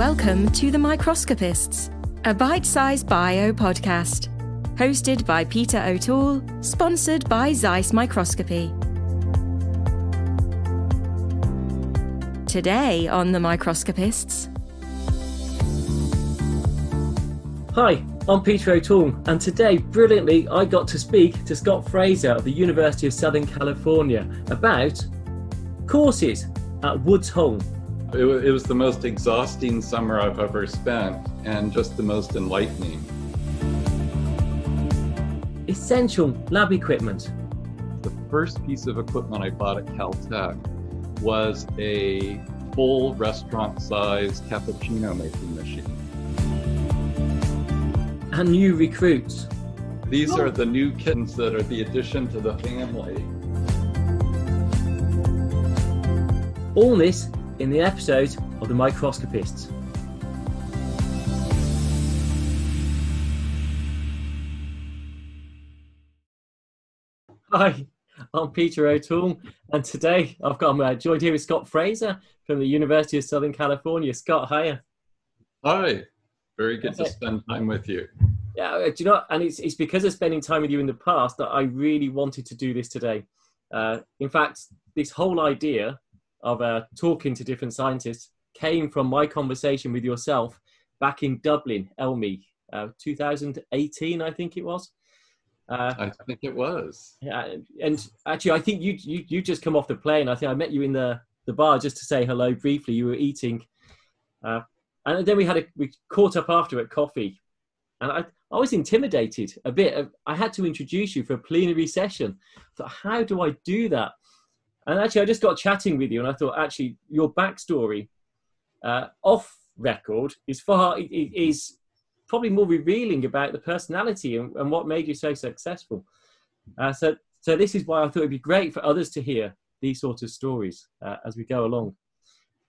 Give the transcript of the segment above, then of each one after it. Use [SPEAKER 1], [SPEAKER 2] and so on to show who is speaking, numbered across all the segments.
[SPEAKER 1] Welcome to the Microscopists, a bite-sized bio podcast, hosted by Peter O'Toole, sponsored by Zeiss Microscopy. Today on the Microscopists.
[SPEAKER 2] Hi, I'm Peter O'Toole, and today, brilliantly, I got to speak to Scott Fraser of the University of Southern California about courses at Woods Hole.
[SPEAKER 3] It was the most exhausting summer I've ever spent, and just the most enlightening.
[SPEAKER 2] Essential lab equipment.
[SPEAKER 3] The first piece of equipment I bought at Caltech was a full restaurant-sized cappuccino making machine.
[SPEAKER 2] And new recruits.
[SPEAKER 3] These are the new kittens that are the addition to the family.
[SPEAKER 2] All this in the episode of the Microscopists. Hi, I'm Peter O'Toole, and today I'm joined here with Scott Fraser from the University of Southern California. Scott, hiya.
[SPEAKER 3] Hi, very good to spend time with you.
[SPEAKER 2] Yeah, do you know, and it's because of spending time with you in the past that I really wanted to do this today. In fact, this whole idea of talking to different scientists came from my conversation with yourself back in Dublin, Elmi, 2018, I think it was.
[SPEAKER 3] I think it was.
[SPEAKER 2] Yeah, and actually, I think you just come off the plane. I think I met you in the bar just to say hello briefly. You were eating, and then we caught up after at coffee, and I was intimidated a bit. I had to introduce you for a plenary session. I thought, how do I do that? And actually, I just got chatting with you, and I thought, actually, your backstory off record is probably more revealing about the personality and what made you so successful. So this is why I thought it'd be great for others to hear these sorts of stories as we go along.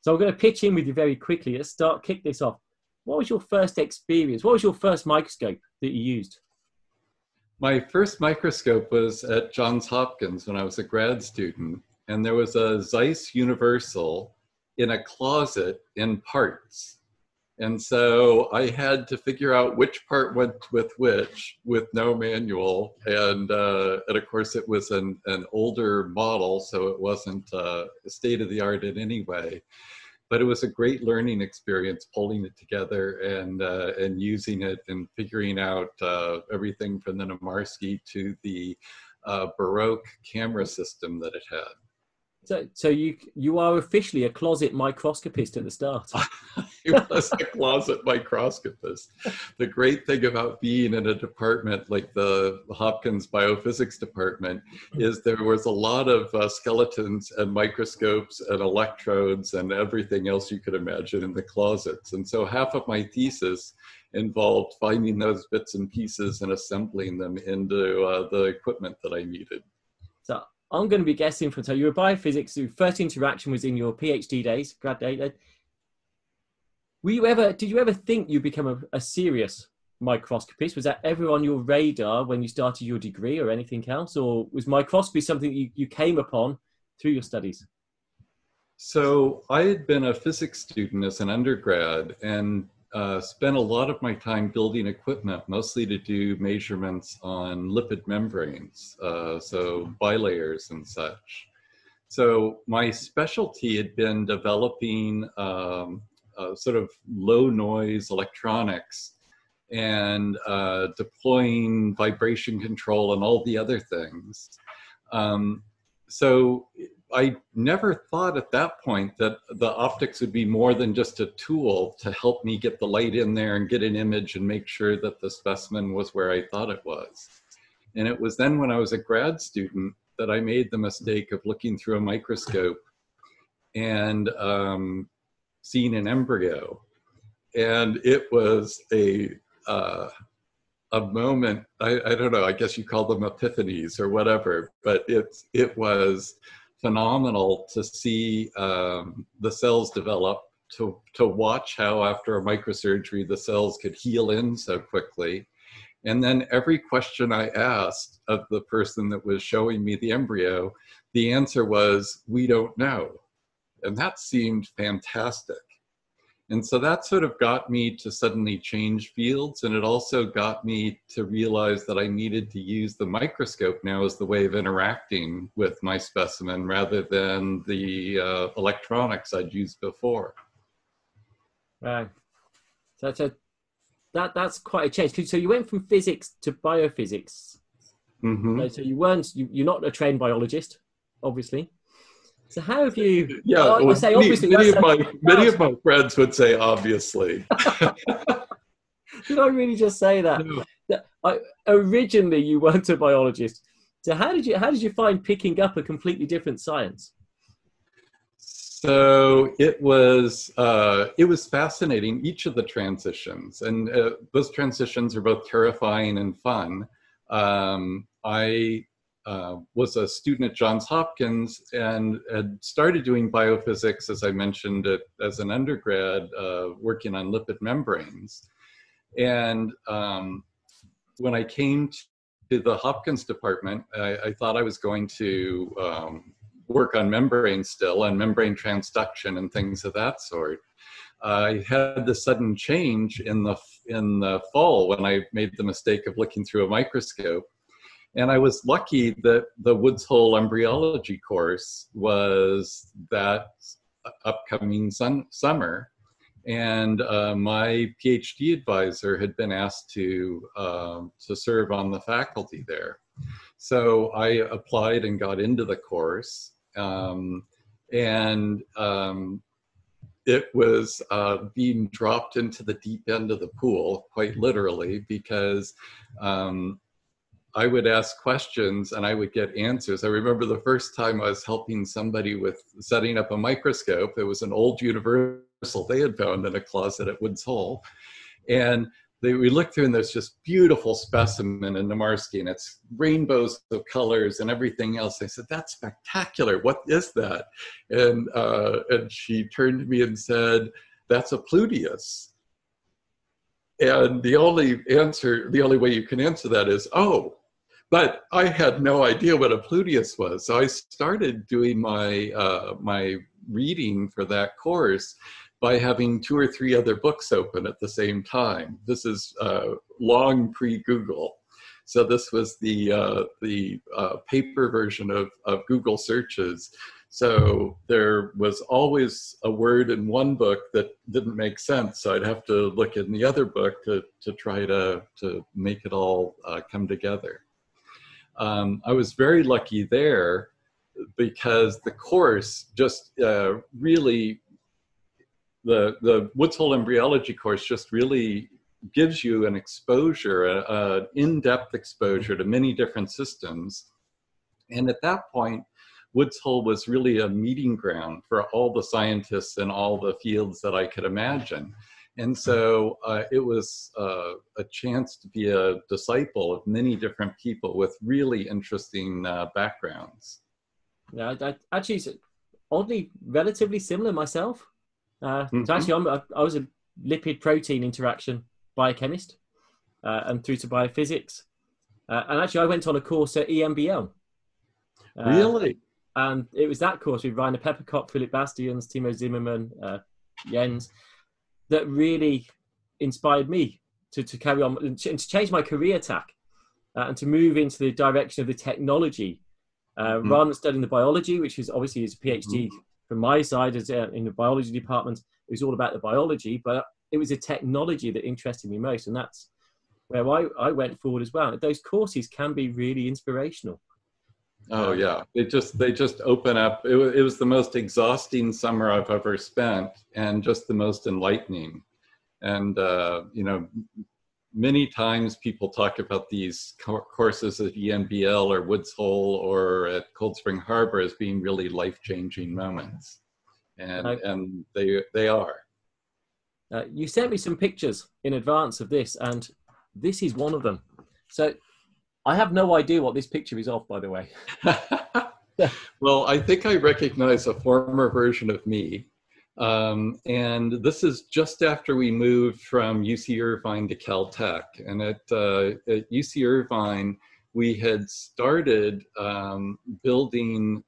[SPEAKER 2] So I'm going to pitch in with you very quickly. Let's kick this off. What was your first experience? What was your first microscope that you used?
[SPEAKER 3] My first microscope was at Johns Hopkins when I was a grad student. And there was a Zeiss Universal in a closet in parts. And so I had to figure out which part went with which, with no manual. And of course, it was an older model, so it wasn't state of the art in any way. But it was a great learning experience, pulling it together and using it and figuring out everything from the Namarsky to the Baroque camera system that it had.
[SPEAKER 2] So you are officially a closet microscopist at the start.
[SPEAKER 3] I was a closet microscopist. The great thing about being in a department like the Hopkins Biophysics department is there was a lot of skeletons and microscopes and electrodes and everything else you could imagine in the closets. And so half of my thesis involved finding those bits and pieces and assembling them into the equipment that I needed.
[SPEAKER 2] So I'm going to be guessing from, so you were biophysics, your first interaction was in your PhD days, grad day. Did you ever think you'd become a serious microscopist? Was that ever on your radar when you started your degree or anything else? Or was microscopy something you came upon through your studies?
[SPEAKER 3] So I had been a physics student as an undergrad and spent a lot of my time building equipment, mostly to do measurements on lipid membranes, so bilayers and such. So my specialty had been developing sort of low noise electronics and deploying vibration control and all the other things. So I never thought at that point that the optics would be more than just a tool to help me get the light in there and get an image and make sure that the specimen was where I thought it was. And it was then when I was a grad student that I made the mistake of looking through a microscope and seeing an embryo. And it was a moment, I don't know, I guess you call them epiphanies or whatever, but it was phenomenal to see the cells develop, to watch how after a microsurgery the cells could heal in so quickly. And then every question I asked of the person that was showing me the embryo, the answer was, we don't know. And that seemed fantastic. And so that sort of got me to suddenly change fields, and it also got me to realize that I needed to use the microscope now as the way of interacting with my specimen rather than the electronics I'd used before.
[SPEAKER 2] Right. So that's quite a change. So you went from physics to biophysics.
[SPEAKER 3] Mm-hmm.
[SPEAKER 2] So you're not a trained biologist, obviously. So how have you?
[SPEAKER 3] Yeah,
[SPEAKER 2] well, I say obviously.
[SPEAKER 3] Many of my friends would say obviously.
[SPEAKER 2] Did I really just say that?
[SPEAKER 3] No.
[SPEAKER 2] Originally, you weren't a biologist. So how did you find picking up a completely different science?
[SPEAKER 3] So it was fascinating, each of the transitions, and those transitions are both terrifying and fun. I was a student at Johns Hopkins and had started doing biophysics, as I mentioned, as an undergrad, working on lipid membranes. And when I came to the Hopkins department, I thought I was going to work on membranes still, and membrane transduction and things of that sort. I had the sudden change in the fall when I made the mistake of looking through a microscope. And I was lucky that the Woods Hole embryology course was that upcoming summer. And my PhD advisor had been asked to serve on the faculty there. So I applied and got into the course. It was being dropped into the deep end of the pool, quite literally, because I would ask questions and I would get answers. I remember the first time I was helping somebody with setting up a microscope. It was an old universal they had found in a closet at Woods Hole. And we looked through and there's this beautiful specimen in Namarsky, and it's rainbows of colors and everything else. I said, "That's spectacular. What is that?" And she turned to me and said, "That's a Pluteus." And the only way you can answer that is, "Oh." But I had no idea what a Pluteus was. So I started doing my reading for that course by having 2 or 3 other books open at the same time. This is long pre-Google. So this was the paper version of Google searches. So there was always a word in one book that didn't make sense. So I'd have to look in the other book to try to make it all come together. I was very lucky there because the course just really, the Woods Hole embryology course just really gives you an exposure, an in-depth exposure to many different systems. And at that point, Woods Hole was really a meeting ground for all the scientists in all the fields that I could imagine. And so it was a chance to be a disciple of many different people with really interesting backgrounds.
[SPEAKER 2] Yeah, I actually, oddly, relatively similar myself. So actually, I was a lipid protein interaction biochemist and through to biophysics. And actually, I went on a course at EMBL.
[SPEAKER 3] Really?
[SPEAKER 2] And it was that course with Rainer Pepperkopf, Philip Bastians, Timo Zimmermann, Jens, that really inspired me to carry on and to change my career tack and to move into the direction of the technology rather than studying the biology, which is obviously is a PhD from my side as in the biology department. It was all about the biology, but it was the technology that interested me most, and that's where I went forward as well. Those courses can be really inspirational.
[SPEAKER 3] Oh yeah, they just open up. It was the most exhausting summer I've ever spent, and just the most enlightening. And many times people talk about these courses at ENBL or Woods Hole or at Cold Spring Harbor as being really life-changing moments, and they are.
[SPEAKER 2] You sent me some pictures in advance of this, and this is one of them. So I have no idea what this picture is of, by the way.
[SPEAKER 3] Well, I think I recognize a former version of me. And this is just after we moved from UC Irvine to Caltech. And at UC Irvine, we had started building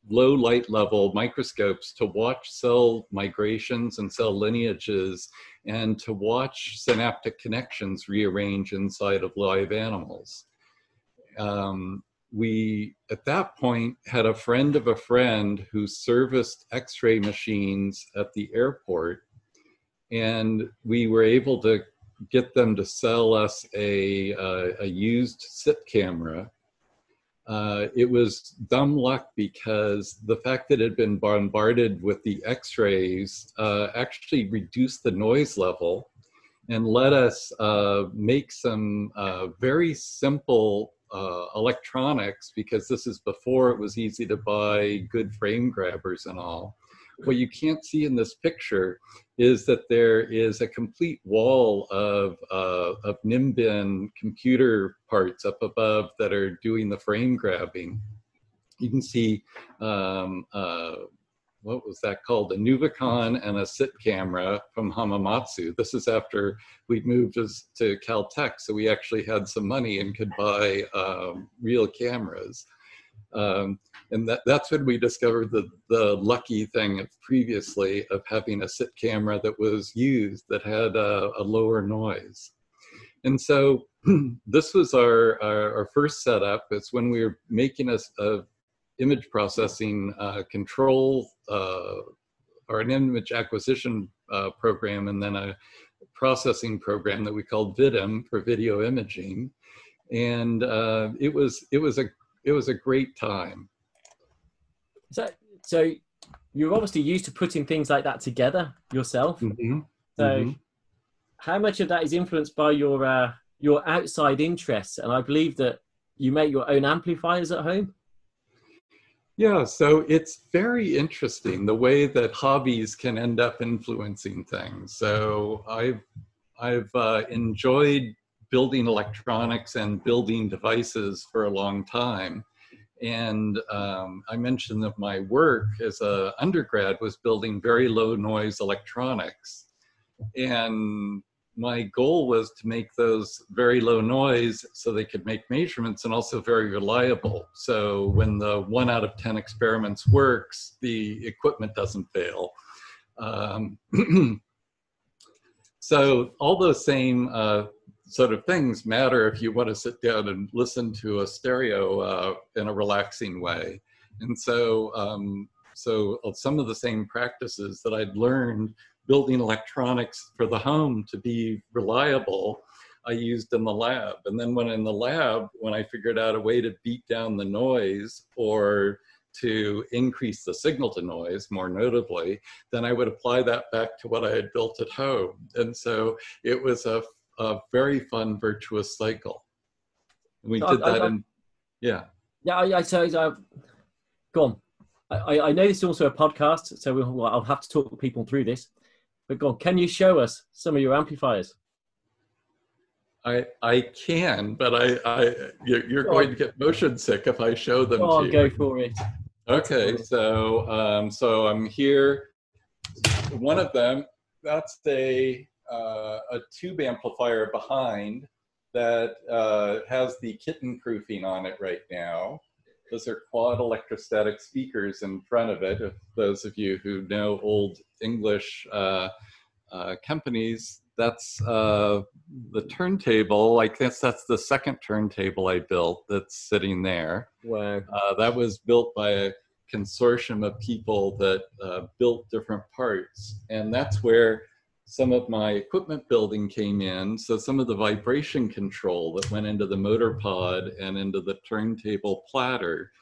[SPEAKER 3] low light level microscopes to watch cell migrations and cell lineages and to watch synaptic connections rearrange inside of live animals. We, at that point, had a friend of a friend who serviced X-ray machines at the airport, and we were able to get them to sell us a used SIT camera. It was dumb luck because the fact that it had been bombarded with the X-rays actually reduced the noise level and let us make some very simple electronics, because this is before it was easy to buy good frame grabbers and all. What you can't see in this picture is that there is a complete wall of Nimbin computer parts up above that are doing the frame grabbing. You can see, what was that called? A Nuvicon and a SIT camera from Hamamatsu. This is after we'd moved to Caltech, so we actually had some money and could buy real cameras. And that's when we discovered the lucky thing previously of having a SIT camera that was used that had a lower noise. And so this was our first setup. It's when we were making a image processing control or an image acquisition program, and then a processing program that we called VIDIM for video imaging. And it was a great time.
[SPEAKER 2] So you're obviously used to putting things like that together yourself.
[SPEAKER 3] Mm-hmm.
[SPEAKER 2] So how much of that is influenced by your outside interests? And I believe that you make your own amplifiers at home.
[SPEAKER 3] Yeah, so it's very interesting the way that hobbies can end up influencing things. So I've enjoyed building electronics and building devices for a long time. And I mentioned that my work as an undergrad was building very low noise electronics. And my goal was to make those very low noise so they could make measurements and also very reliable. So when the 1 out of 10 experiments works, the equipment doesn't fail. So all those same sort of things matter if you want to sit down and listen to a stereo in a relaxing way. And so, so some of the same practices that I'd learned building electronics for the home to be reliable, I used in the lab. And then when in the lab, when I figured out a way to beat down the noise or to increase the signal to noise, more notably, then I would apply that back to what I had built at home. And so it was a very fun, virtuous cycle. And we did that in, yeah.
[SPEAKER 2] Yeah, go on. I know this is also a podcast, so I'll have to talk people through this. But go on, can you show us some of your amplifiers?
[SPEAKER 3] I can, but you're going to get motion sick if I show them to you.
[SPEAKER 2] Go for it.
[SPEAKER 3] Okay, so so I'm here. One of them, that's a tube amplifier behind that has the kitten proofing on it right now. Those are quad electrostatic speakers in front of it. If those of you who know old English companies, that's the turntable. I guess that's the second turntable I built that's sitting there.
[SPEAKER 2] Wow.
[SPEAKER 3] That was built by a consortium of people that built different parts. And that's where some of my equipment building came in. So some of the vibration control that went into the motor pod and into the turntable platter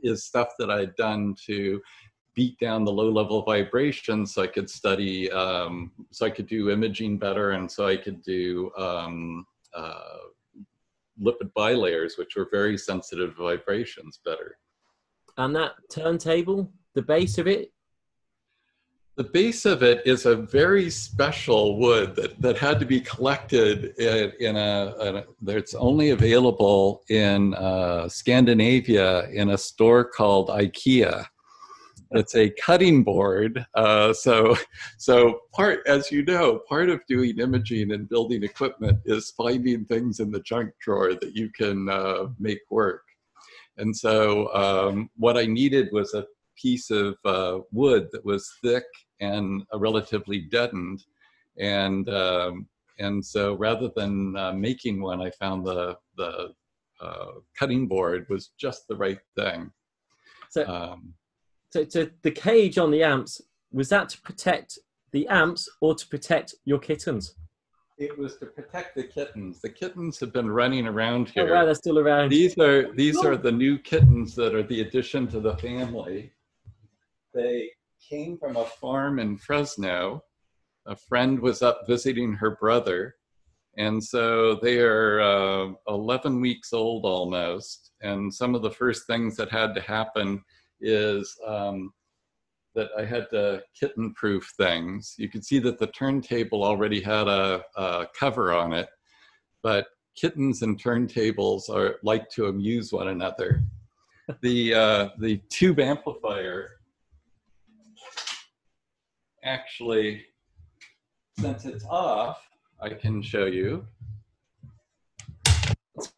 [SPEAKER 3] is stuff that I'd done to beat down the low level vibrations so I could study, so I could do imaging better, and so I could do lipid bilayers, which were very sensitive to vibrations, better.
[SPEAKER 2] And that turntable, the base of it?
[SPEAKER 3] The base of it is a very special wood that had to be collected that's only available in Scandinavia in a store called IKEA. It's a cutting board. So part, as you know, part of doing imaging and building equipment is finding things in the junk drawer that you can make work. And so what I needed was a piece of wood that was thick and relatively deadened. And so rather than making one, I found the cutting board was just the right thing.
[SPEAKER 2] So the cage on the amps, was that to protect the amps or to protect your kittens?
[SPEAKER 3] It was to protect the kittens. The kittens have been running around here.
[SPEAKER 2] Oh wow, they're still around.
[SPEAKER 3] These are the new kittens that are the addition to the family. They came from a farm in Fresno. A friend was up visiting her brother. And so they are 11 weeks old almost. And some of the first things that had to happen is that I had to kitten-proof things. You could see that the turntable already had a cover on it, but kittens and turntables like to amuse one another. The tube amplifier actually, since it's off, I can show you.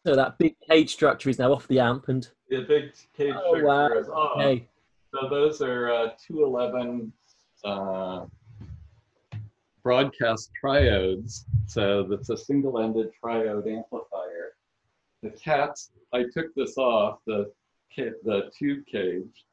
[SPEAKER 2] So that big cage structure is now off the amp, and
[SPEAKER 3] the big cage structure is off.
[SPEAKER 2] Okay.
[SPEAKER 3] So those are 211 broadcast triodes. So that's a single-ended triode amplifier. The cats, I took this off, the tube cage,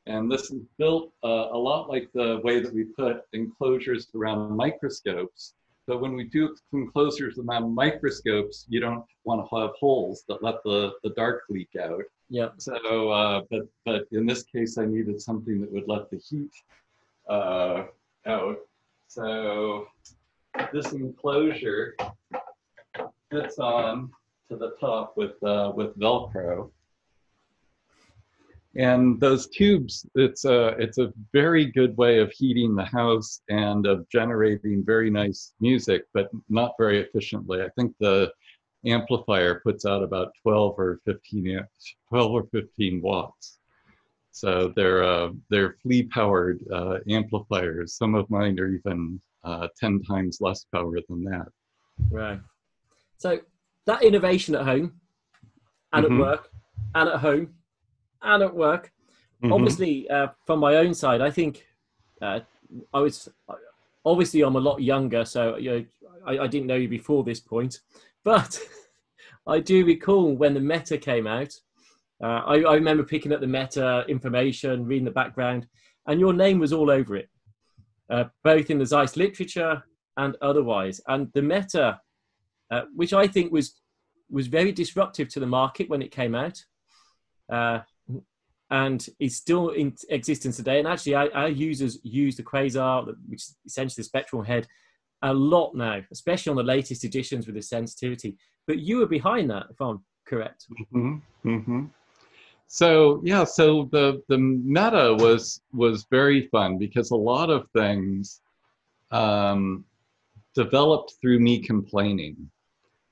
[SPEAKER 3] and this is built a lot like the way that we put enclosures around microscopes. But when we do enclosures around microscopes, you don't want to have holes that let the dark leak out.
[SPEAKER 2] Yeah.
[SPEAKER 3] So, but in this case, I needed something that would let the heat out. So this enclosure fits on to the top with Velcro. And those tubes, it's a very good way of heating the house and of generating very nice music, but not very efficiently. I think the amplifier puts out about 12 or 15 watts. So they're flea-powered amplifiers. Some of mine are even 10 times less power than that.
[SPEAKER 2] Right. So that innovation at home and at work and at home and at work, obviously from my own side, I think I'm a lot younger, so I didn't know you before this point, but I do recall when the Meta came out. I remember picking up the Meta information, reading the background, and your name was all over it, both in the Zeiss literature and otherwise. And the Meta, which I think was very disruptive to the market when it came out, and is still in existence today. And actually, our users use the Quasar, which is essentially the spectral head, a lot now, especially on the latest editions with the sensitivity. But you were behind that, if I'm correct.
[SPEAKER 3] So yeah, so the Meta was very fun because a lot of things developed through me complaining.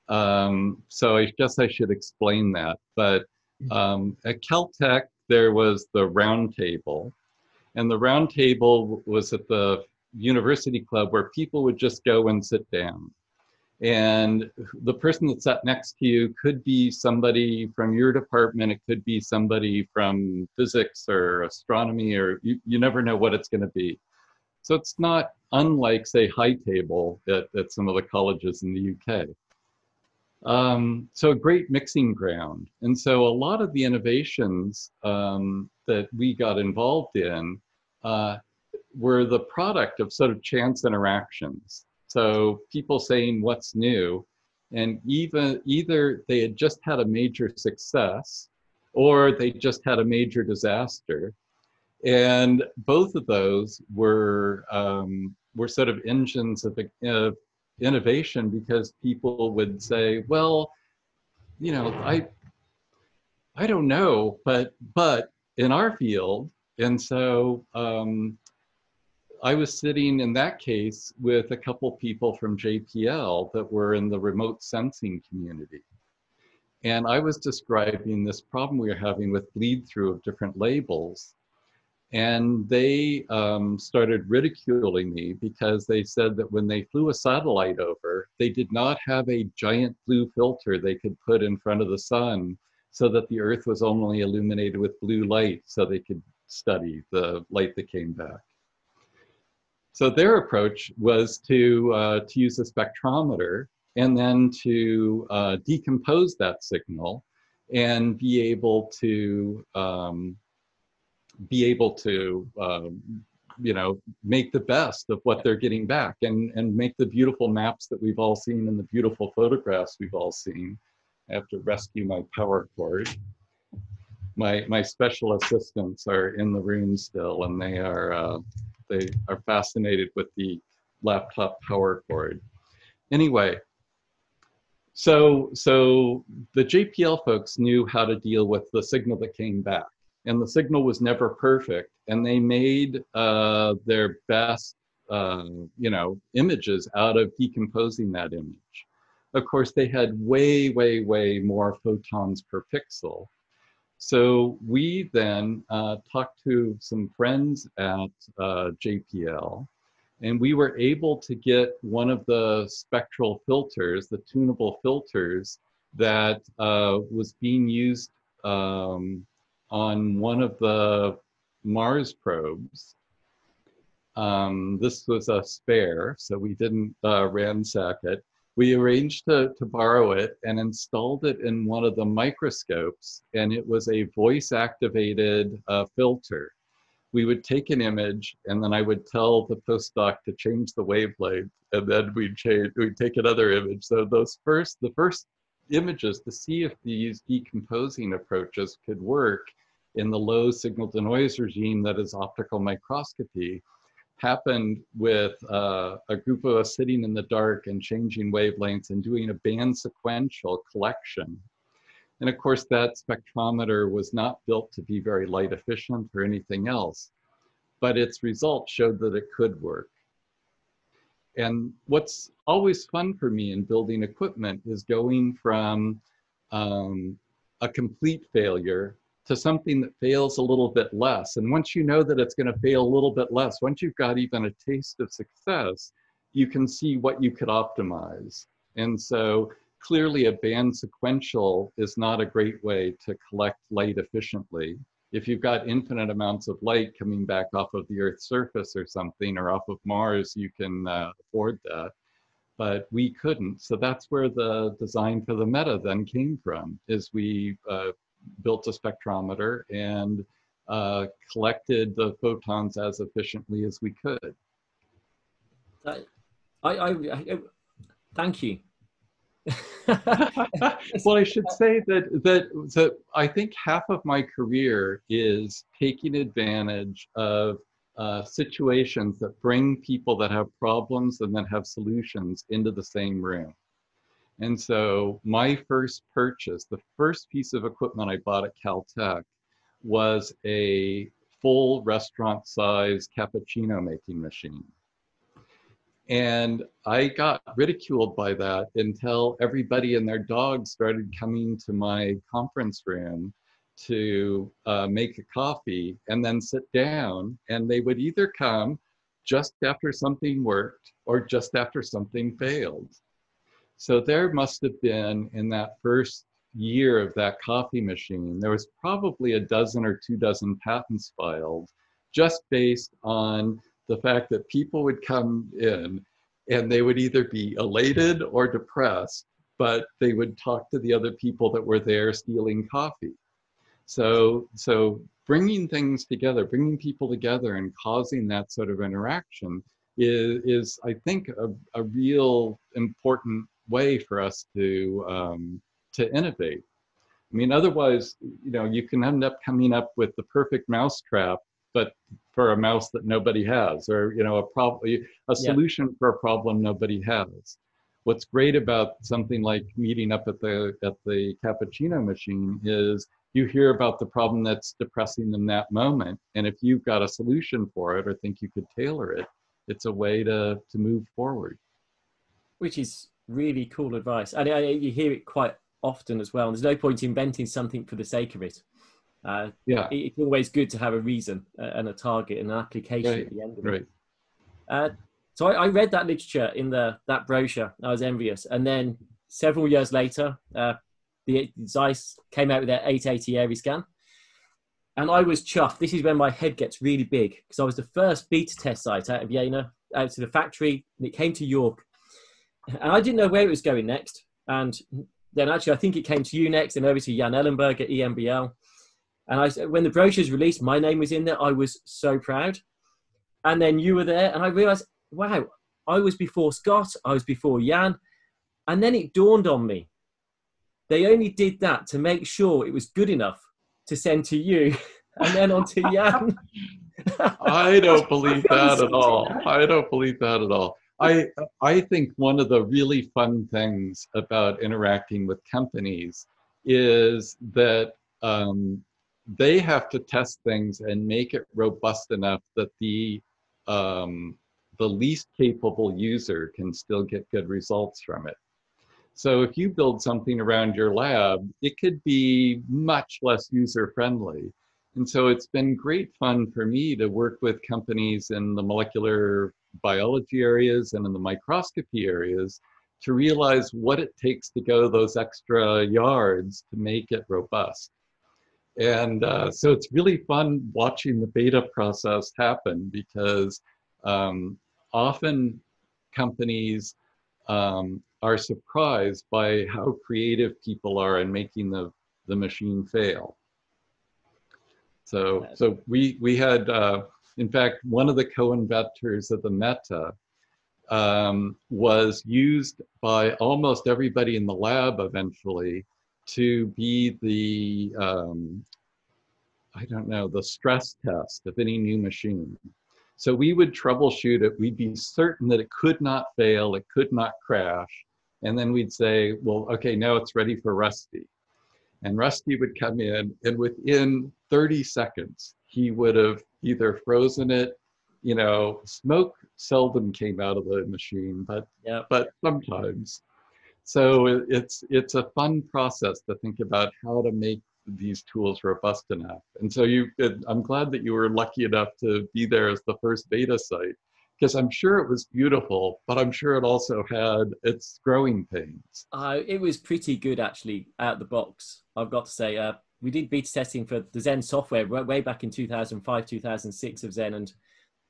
[SPEAKER 3] So I guess I should explain that. But at Caltech, there was the round table, and the round table was at the university club where people would just go and sit down. And the person that sat next to you could be somebody from your department, it could be somebody from physics or astronomy, or you never know what it's going to be. So it's not unlike, say, High Table at some of the colleges in the UK. So a great mixing ground. And so a lot of the innovations that we got involved in were the product of sort of chance interactions. So people saying what's new, and either they had just had a major success or they just had a major disaster. And both of those were sort of engines of innovation, because people would say, well, you know, I don't know, but in our field. And so I was sitting in that case with a couple people from JPL that were in the remote sensing community. And I was describing this problem we were having with bleed through of different labels. And they started ridiculing me because they said that when they flew a satellite over, they did not have a giant blue filter they could put in front of the sun so that the Earth was only illuminated with blue light so they could study the light that came back. So their approach was to use a spectrometer and then to decompose that signal and be able to make the best of what they're getting back and make the beautiful maps that we've all seen and the beautiful photographs we've all seen. I have to rescue my power cord. My special assistants are in the room still, and they are fascinated with the laptop power cord. Anyway, so the JPL folks knew how to deal with the signal that came back, and the signal was never perfect, and they made their best images out of decomposing that image. Of course, they had way more photons per pixel. So we then talked to some friends at JPL, and we were able to get one of the spectral filters, the tunable filters, that was being used on one of the Mars probes. This was a spare, so we didn't ransack it. We arranged to borrow it and installed it in one of the microscopes, and it was a voice-activated filter. We would take an image, and then I would tell the postdoc to change the wavelength, and then we'd take another image. So the first images to see if these decomposing approaches could work in the low signal-to-noise regime that is optical microscopy happened with a group of us sitting in the dark and changing wavelengths and doing a band sequential collection. And of course, that spectrometer was not built to be very light efficient or anything else, but its results showed that it could work. And what's always fun for me in building equipment is going from a complete failure to something that fails a little bit less. And once you know that it's going to fail a little bit less, once you've got even a taste of success, you can see what you could optimize. And so clearly a band sequential is not a great way to collect light efficiently. If you've got infinite amounts of light coming back off of the Earth's surface or something, or off of Mars, you can afford that. But we couldn't. So that's where the design for the Meta then came from, is we built a spectrometer and collected the photons as efficiently as we could.
[SPEAKER 2] Thank you.
[SPEAKER 3] Well, I should say that I think half of my career is taking advantage of situations that bring people that have problems and that have solutions into the same room. And so my first purchase, the first piece of equipment I bought at Caltech, was a full restaurant size cappuccino making machine. And I got ridiculed by that until everybody and their dogs started coming to my conference room to make a coffee and then sit down, and they would either come just after something worked or just after something failed. So there must have been, in that first year of that coffee machine, there was probably a dozen or 24 patents filed, just based on the fact that people would come in and they would either be elated or depressed, but they would talk to the other people that were there stealing coffee. So bringing things together, bringing people together and causing that sort of interaction is I think, a real important way for us to innovate. I mean, otherwise, you can end up coming up with the perfect mousetrap, but for a mouse that nobody has, or a solution for a problem nobody has. What's great about something like meeting up at the cappuccino machine is you hear about the problem that's depressing them that moment, and if you've got a solution for it or think you could tailor it, it's a way to move forward.
[SPEAKER 2] Which is really cool advice. And you hear it quite often as well. There's no point inventing something for the sake of it. It's always good to have a reason and a target and an application at the end of it. Right. So I read that literature in that brochure. I was envious. And then several years later, the Zeiss came out with their 880 Airy scan. And I was chuffed. This is when my head gets really big, because I was the first beta test site out of Jena, out to the factory, and it came to York. And I didn't know where it was going next. And then actually, I think it came to you next, and over to Jan Ellenberg at EMBL. And when the brochure's released, my name was in there. I was so proud. And then you were there, and I realized, wow, I was before Scott, I was before Jan. And then it dawned on me, they only did that to make sure it was good enough to send to you and then on to Jan.
[SPEAKER 3] I don't believe that at all. I don't believe that at all. I think one of the really fun things about interacting with companies is that they have to test things and make it robust enough that the least capable user can still get good results from it. So if you build something around your lab, it could be much less user-friendly. And so it's been great fun for me to work with companies in the molecular biology areas and in the microscopy areas to realize what it takes to go those extra yards to make it robust. And so it's really fun watching the beta process happen, because often companies are surprised by how creative people are in making the machine fail. So we had, in fact, one of the co-inventors of the Meta was used by almost everybody in the lab eventually to be the, I don't know, the stress test of any new machine. So we would troubleshoot it. We'd be certain that it could not fail, it could not crash. And then we'd say, well, okay, now it's ready for Rusty. And Rusty would come in, and within 30 seconds, he would have either frozen it, you know, smoke seldom came out of the machine, but sometimes. So it's a fun process to think about how to make these tools robust enough. And so I'm glad that you were lucky enough to be there as the first beta site, because I'm sure it was beautiful, but I'm sure it also had its growing pains.
[SPEAKER 2] It was pretty good, actually, out the box, I've got to say. We did beta testing for the Zen software way back in 2005, 2006 of Zen, and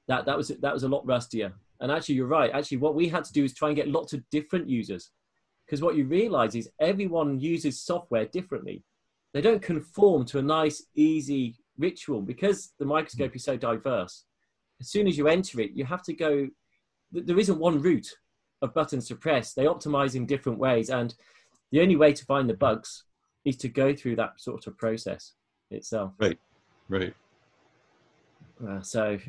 [SPEAKER 2] that was a lot rustier. And actually, you're right. Actually, what we had to do is try and get lots of different users, because what you realize is everyone uses software differently. They don't conform to a nice, easy ritual, because the microscope is so diverse. As soon as you enter it, you have to go, there isn't one route of buttons to press. They optimize in different ways. And the only way to find the bugs is to go through that sort of process itself.
[SPEAKER 3] Right.
[SPEAKER 2] So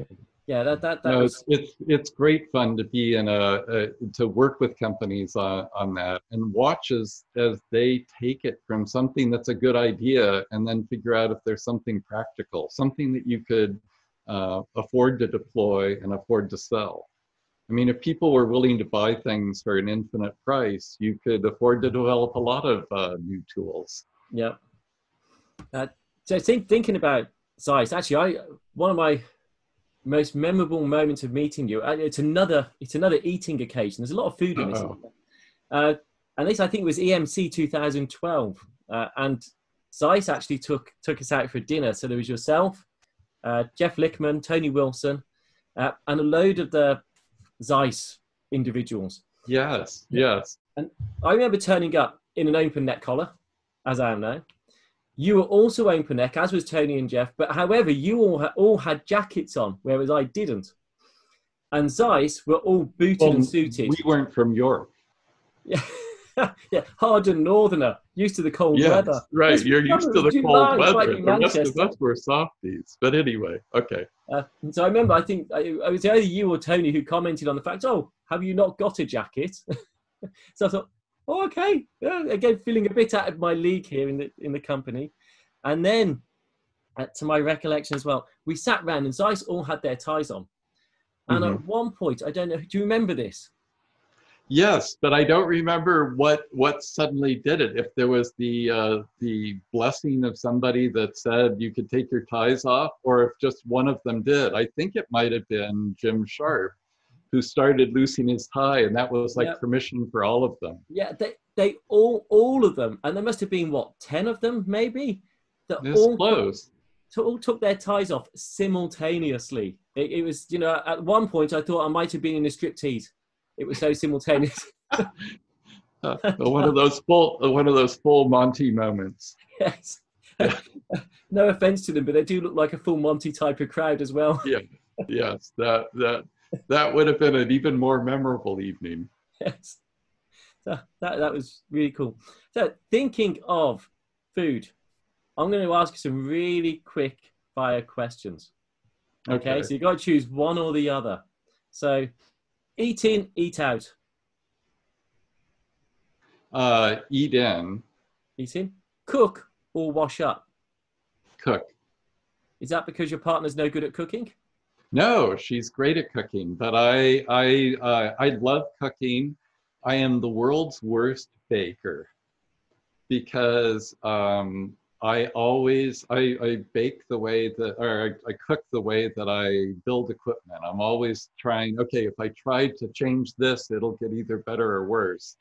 [SPEAKER 2] yeah, that
[SPEAKER 3] no,
[SPEAKER 2] was...
[SPEAKER 3] it's great fun to be in to work with companies on that and watch as they take it from something that's a good idea and then figure out if there's something practical, something that you could afford to deploy and afford to sell. I mean, if people were willing to buy things for an infinite price, you could afford to develop a lot of new tools.
[SPEAKER 2] Yeah. So thinking about Zeiss, actually, one of my most memorable moments of meeting you, it's another eating occasion. There's a lot of food in this. And this, I think, was EMC 2012. And Zeiss actually took us out for dinner. So there was yourself, Jeff Lickman, Tony Wilson, and a load of the Zeiss individuals.
[SPEAKER 3] Yes.
[SPEAKER 2] And I remember turning up in an open neck collar, as I am now. You were also open neck, as was Tony and Jeff, but however, you all had jackets on, whereas I didn't. And Zeiss were all booted and suited.
[SPEAKER 3] We weren't from York.
[SPEAKER 2] Yeah, yeah, hardened northerner, used to the cold weather.
[SPEAKER 3] Right, you're used to the cold weather. The rest of us were softies. But anyway, okay.
[SPEAKER 2] So I remember, I think it was either you or Tony who commented on the fact, oh, have you not got a jacket? So I thought, oh, okay. Yeah, again, feeling a bit out of my league here in the company. And then, to my recollection as well, we sat round and Zeiss all had their ties on. And at one point, I don't know, do you remember this?
[SPEAKER 3] Yes, but I don't remember what suddenly did it. If there was the blessing of somebody that said you could take your ties off, or if just one of them did. I think it might have been Jim Sharp, who started losing his tie, and that was like
[SPEAKER 2] Yep.
[SPEAKER 3] permission for all of them.
[SPEAKER 2] Yeah, they all of them, and there must have been what, 10 of them maybe, that
[SPEAKER 3] It's close.
[SPEAKER 2] all took their ties off simultaneously. It was, you know, at one point I thought I might have been in a striptease. It was so simultaneous.
[SPEAKER 3] One of those full Monty moments.
[SPEAKER 2] Yes. No offense to them, but they do look like a full Monty type of crowd as well.
[SPEAKER 3] Yeah, yes, that would have been an even more memorable evening.
[SPEAKER 2] Yes. So that was really cool. So thinking of food, I'm going to ask you some really quick fire questions. Okay, so you got to choose one or the other. So eat in, eat out.
[SPEAKER 3] Eat in.
[SPEAKER 2] Eat in. Cook or wash up.
[SPEAKER 3] Cook.
[SPEAKER 2] Is that because your partner's no good at cooking?
[SPEAKER 3] No, she's great at cooking, but I love cooking. I am the world's worst baker because I bake the way that, or I cook the way that I build equipment. I'm always trying, okay, if I try to change this, it'll get either better or worse.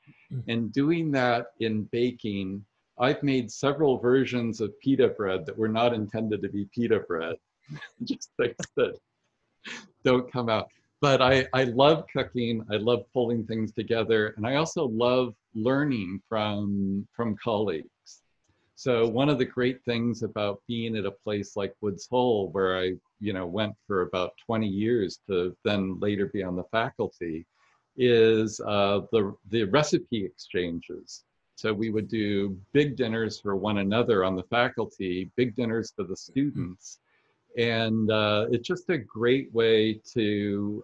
[SPEAKER 3] And doing that in baking, I've made several versions of pita bread that were not intended to be pita bread. Just things that don't come out. But I love cooking. I love pulling things together. And I also love learning from colleagues. So one of the great things about being at a place like Woods Hole, where I went for about 20 years to then later be on the faculty, is the recipe exchanges. So we would do big dinners for one another on the faculty, big dinners for the students. And it's just a great way to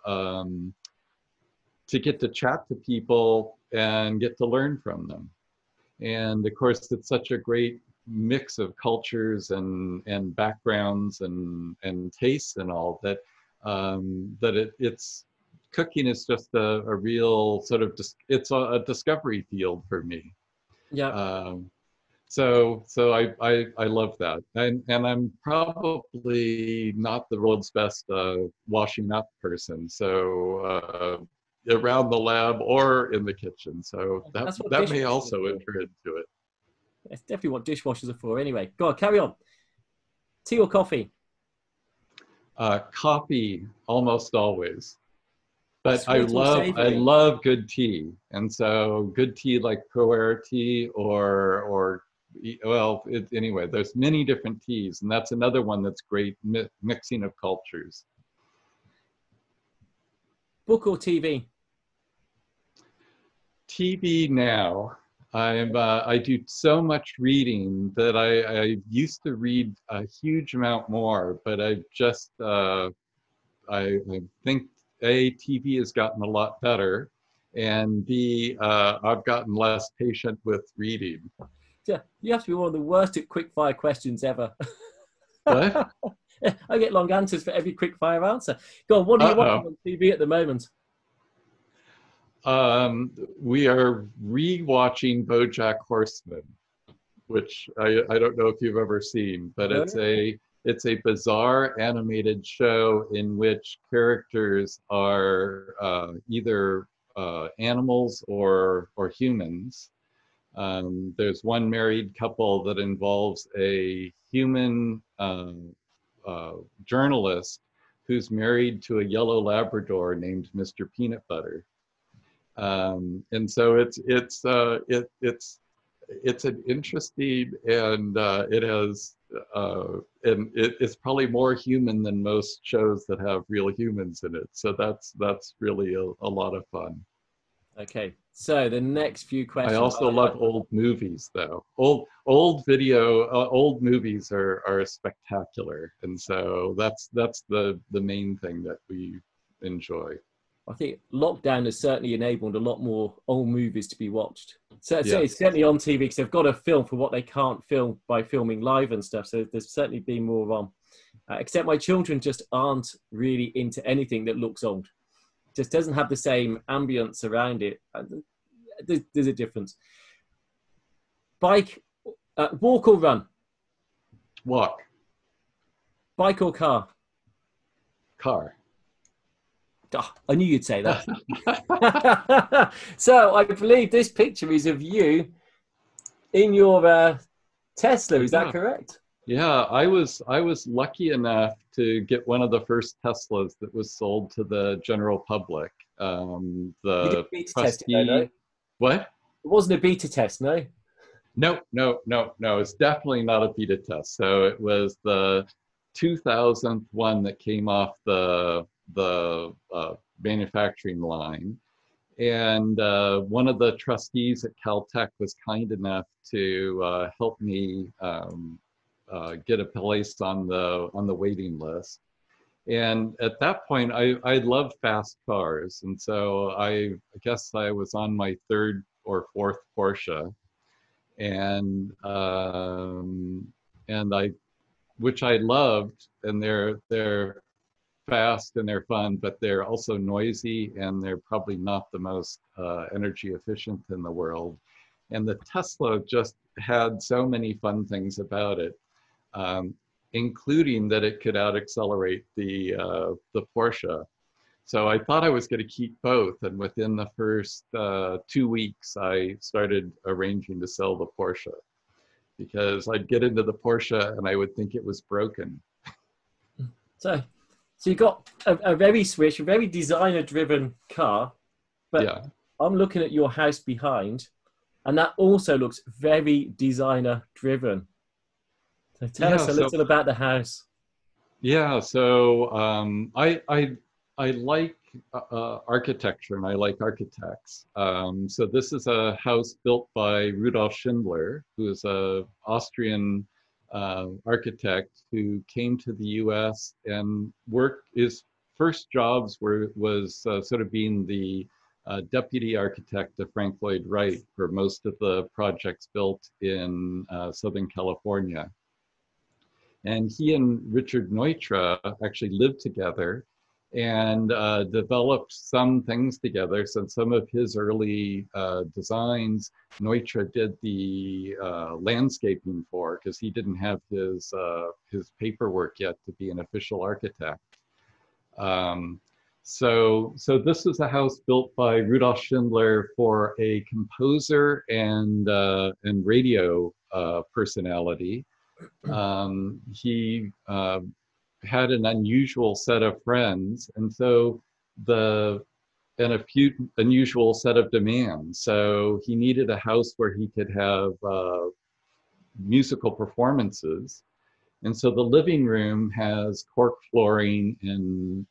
[SPEAKER 3] get to chat to people and get to learn from them. And of course, it's such a great mix of cultures and backgrounds and tastes and all that it's cooking is just a real sort of it's a discovery field for me.
[SPEAKER 2] Yeah.
[SPEAKER 3] So I love that, and I'm probably not the world's best washing up person. So around the lab or in the kitchen. So that may also enter into it.
[SPEAKER 2] It's definitely what dishwashers are for. Anyway, go on, carry on. Tea or coffee?
[SPEAKER 3] Coffee almost always. But I
[SPEAKER 2] Savory?
[SPEAKER 3] love good tea, and so good tea like Pu'er tea or anyway, there's many different teas, and that's another one that's great mixing of cultures.
[SPEAKER 2] Book or TV?
[SPEAKER 3] TV now. I do so much reading that I used to read a huge amount more, but I've just I think A, TV has gotten a lot better, and B, I've gotten less patient with reading.
[SPEAKER 2] Yeah, you have to be one of the worst at quick fire questions ever.
[SPEAKER 3] What?
[SPEAKER 2] I get long answers for every quick fire answer. Go on, what are you watching on TV at the moment?
[SPEAKER 3] We are re-watching BoJack Horseman, which I don't know if you've ever seen, but it's a bizarre animated show in which characters are either animals or humans. There's one married couple that involves a human journalist who's married to a yellow Labrador named Mr. Peanut Butter. And so it's an interesting, and it has and it's probably more human than most shows that have real humans in it. So that's really a lot of fun.
[SPEAKER 2] Okay, so the next few questions.
[SPEAKER 3] I also love old movies, though. Old movies are spectacular, and so that's the main thing that we enjoy.
[SPEAKER 2] I think lockdown has certainly enabled a lot more old movies to be watched. So
[SPEAKER 3] Yeah.
[SPEAKER 2] it's certainly on TV because they've got to film for what they can't film by filming live and stuff. So there's certainly been more on. Except my children just aren't really into anything that looks old. Just doesn't have the same ambience around it. There's a difference. Bike, walk or run?
[SPEAKER 3] Walk.
[SPEAKER 2] Bike or car?
[SPEAKER 3] Car.
[SPEAKER 2] Oh, I knew you'd say that. So I believe this picture is of you in your Tesla. Is that correct?
[SPEAKER 3] Yeah, I was lucky enough to get one of the first Teslas that was sold to the general public.
[SPEAKER 2] You
[SPEAKER 3] The
[SPEAKER 2] didn't beta test it, though, no?
[SPEAKER 3] trustee.
[SPEAKER 2] It
[SPEAKER 3] What?
[SPEAKER 2] wasn't a beta test, no?
[SPEAKER 3] No, no, no, no. It's definitely not a beta test. So it was the 2000th one that came off the manufacturing line. And one of the trustees at Caltech was kind enough to help me get a place on the waiting list. And at that point, I loved fast cars, and so I guess I was on my third or fourth Porsche, and I, which I loved, and they're fast and they're fun, but they're also noisy, and they're probably not the most energy efficient in the world. And the Tesla just had so many fun things about it, including that it could out accelerate the Porsche. So I thought I was going to keep both, and within the first 2 weeks, I started arranging to sell the Porsche, because I'd get into the Porsche and I would think it was broken.
[SPEAKER 2] So you got a very swish, a very designer-driven car, but
[SPEAKER 3] Yeah.
[SPEAKER 2] I'm looking at your house behind, and that also looks very designer-driven. So tell us a little about the house.
[SPEAKER 3] Yeah, so I like architecture, and I like architects. So this is a house built by Rudolf Schindler, who is an Austrian architect who came to the U.S. and worked. His first jobs was sort of being the deputy architect of Frank Lloyd Wright for most of the projects built in Southern California. And he and Richard Neutra actually lived together and developed some things together. So some of his early designs, Neutra did the landscaping for, because he didn't have his paperwork yet to be an official architect. So this is a house built by Rudolf Schindler for a composer and radio personality. He had an unusual set of friends, and so a few unusual set of demands. So he needed a house where he could have musical performances, and so the living room has cork flooring and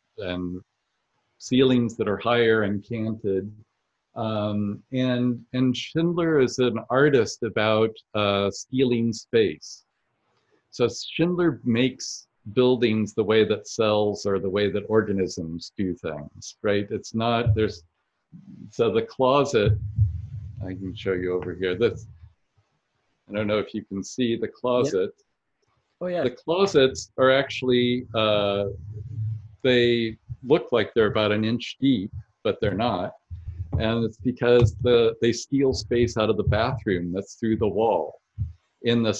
[SPEAKER 3] ceilings that are higher and canted. And Schindler is an artist about stealing space. So Schindler makes buildings the way that cells or the way that organisms do things, right? It's not, so the closet, I can show you over here. I don't know if you can see the closet.
[SPEAKER 2] Yep. Oh yeah.
[SPEAKER 3] The closets are actually, they look like they're about an inch deep, but they're not. And it's because they steal space out of the bathroom that's through the wall. In the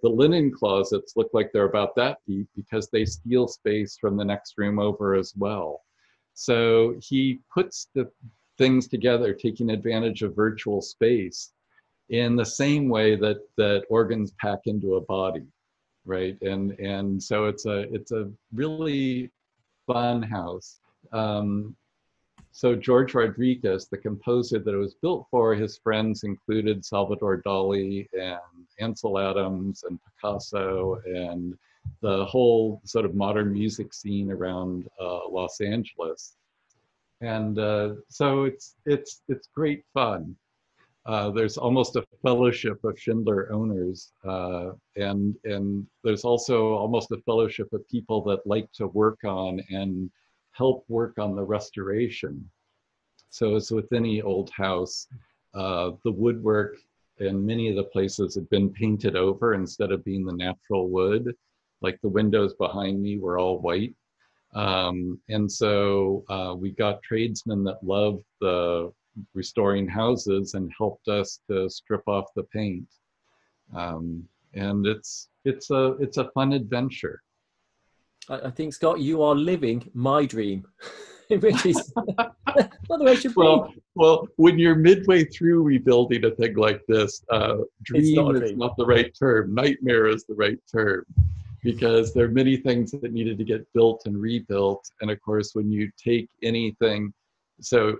[SPEAKER 3] linen closets look like they're about that deep because they steal space from the next room over as well. So he puts the things together, taking advantage of virtual space in the same way that organs pack into a body, right? And so it's a really fun house. So George Rodriguez, the composer that it was built for, his friends included Salvador Dali and Ansel Adams and Picasso and the whole sort of modern music scene around Los Angeles. And so it's great fun. There's almost a fellowship of Schindler owners, and there's also almost a fellowship of people that like to work on and help work on the restoration. So as with any old house, the woodwork in many of the places had been painted over instead of being the natural wood. Like the windows behind me were all white. And so we got tradesmen that loved the restoring houses and helped us to strip off the paint. And it's a fun adventure.
[SPEAKER 2] I think, Scott, you are living my dream. which is not the way it should
[SPEAKER 3] Well,
[SPEAKER 2] be.
[SPEAKER 3] well, when you're midway through rebuilding a thing like this,
[SPEAKER 2] It's not
[SPEAKER 3] dream
[SPEAKER 2] a
[SPEAKER 3] is
[SPEAKER 2] dream.
[SPEAKER 3] not the right term. Nightmare is the right term, because there are many things that needed to get built and rebuilt. And of course, when you take anything, so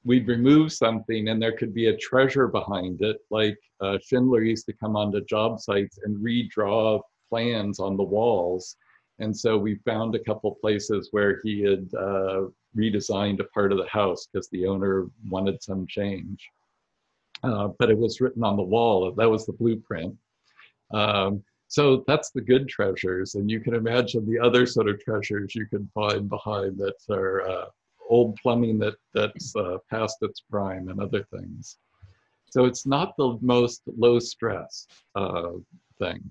[SPEAKER 3] we'd remove something and there could be a treasure behind it. Like Schindler used to come onto job sites and redraw plans on the walls. And so we found a couple places where he had redesigned a part of the house because the owner wanted some change. But it was written on the wall. That was the blueprint. So that's the good treasures. And you can imagine the other sort of treasures you can find behind that are old plumbing that's past its prime and other things. So it's not the most low stress thing.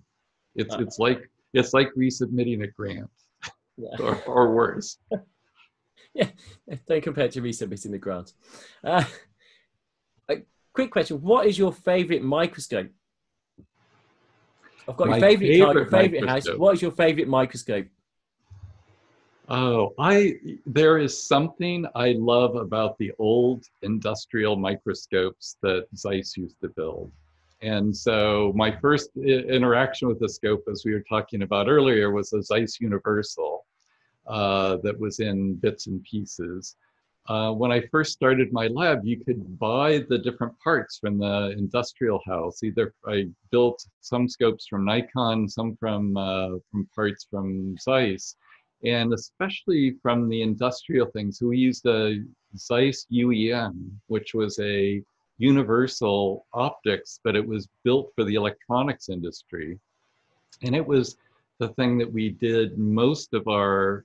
[SPEAKER 3] It's like resubmitting a grant,
[SPEAKER 2] Yeah.
[SPEAKER 3] or worse.
[SPEAKER 2] Yeah, don't compare it to resubmitting the grant. A quick question: what is your favourite microscope? I've got your favourite car, your favourite house. What is your favourite microscope?
[SPEAKER 3] Oh, there is something I love about the old industrial microscopes that Zeiss used to build. And so my first interaction with the scope, as we were talking about earlier, was a Zeiss Universal that was in bits and pieces. When I first started my lab, you could buy the different parts from the industrial house. Either I built some scopes from Nikon, some from parts from Zeiss, and especially from the industrial things. So we used a Zeiss UEM, which was a universal optics, but it was built for the electronics industry. And it was the thing that we did most of our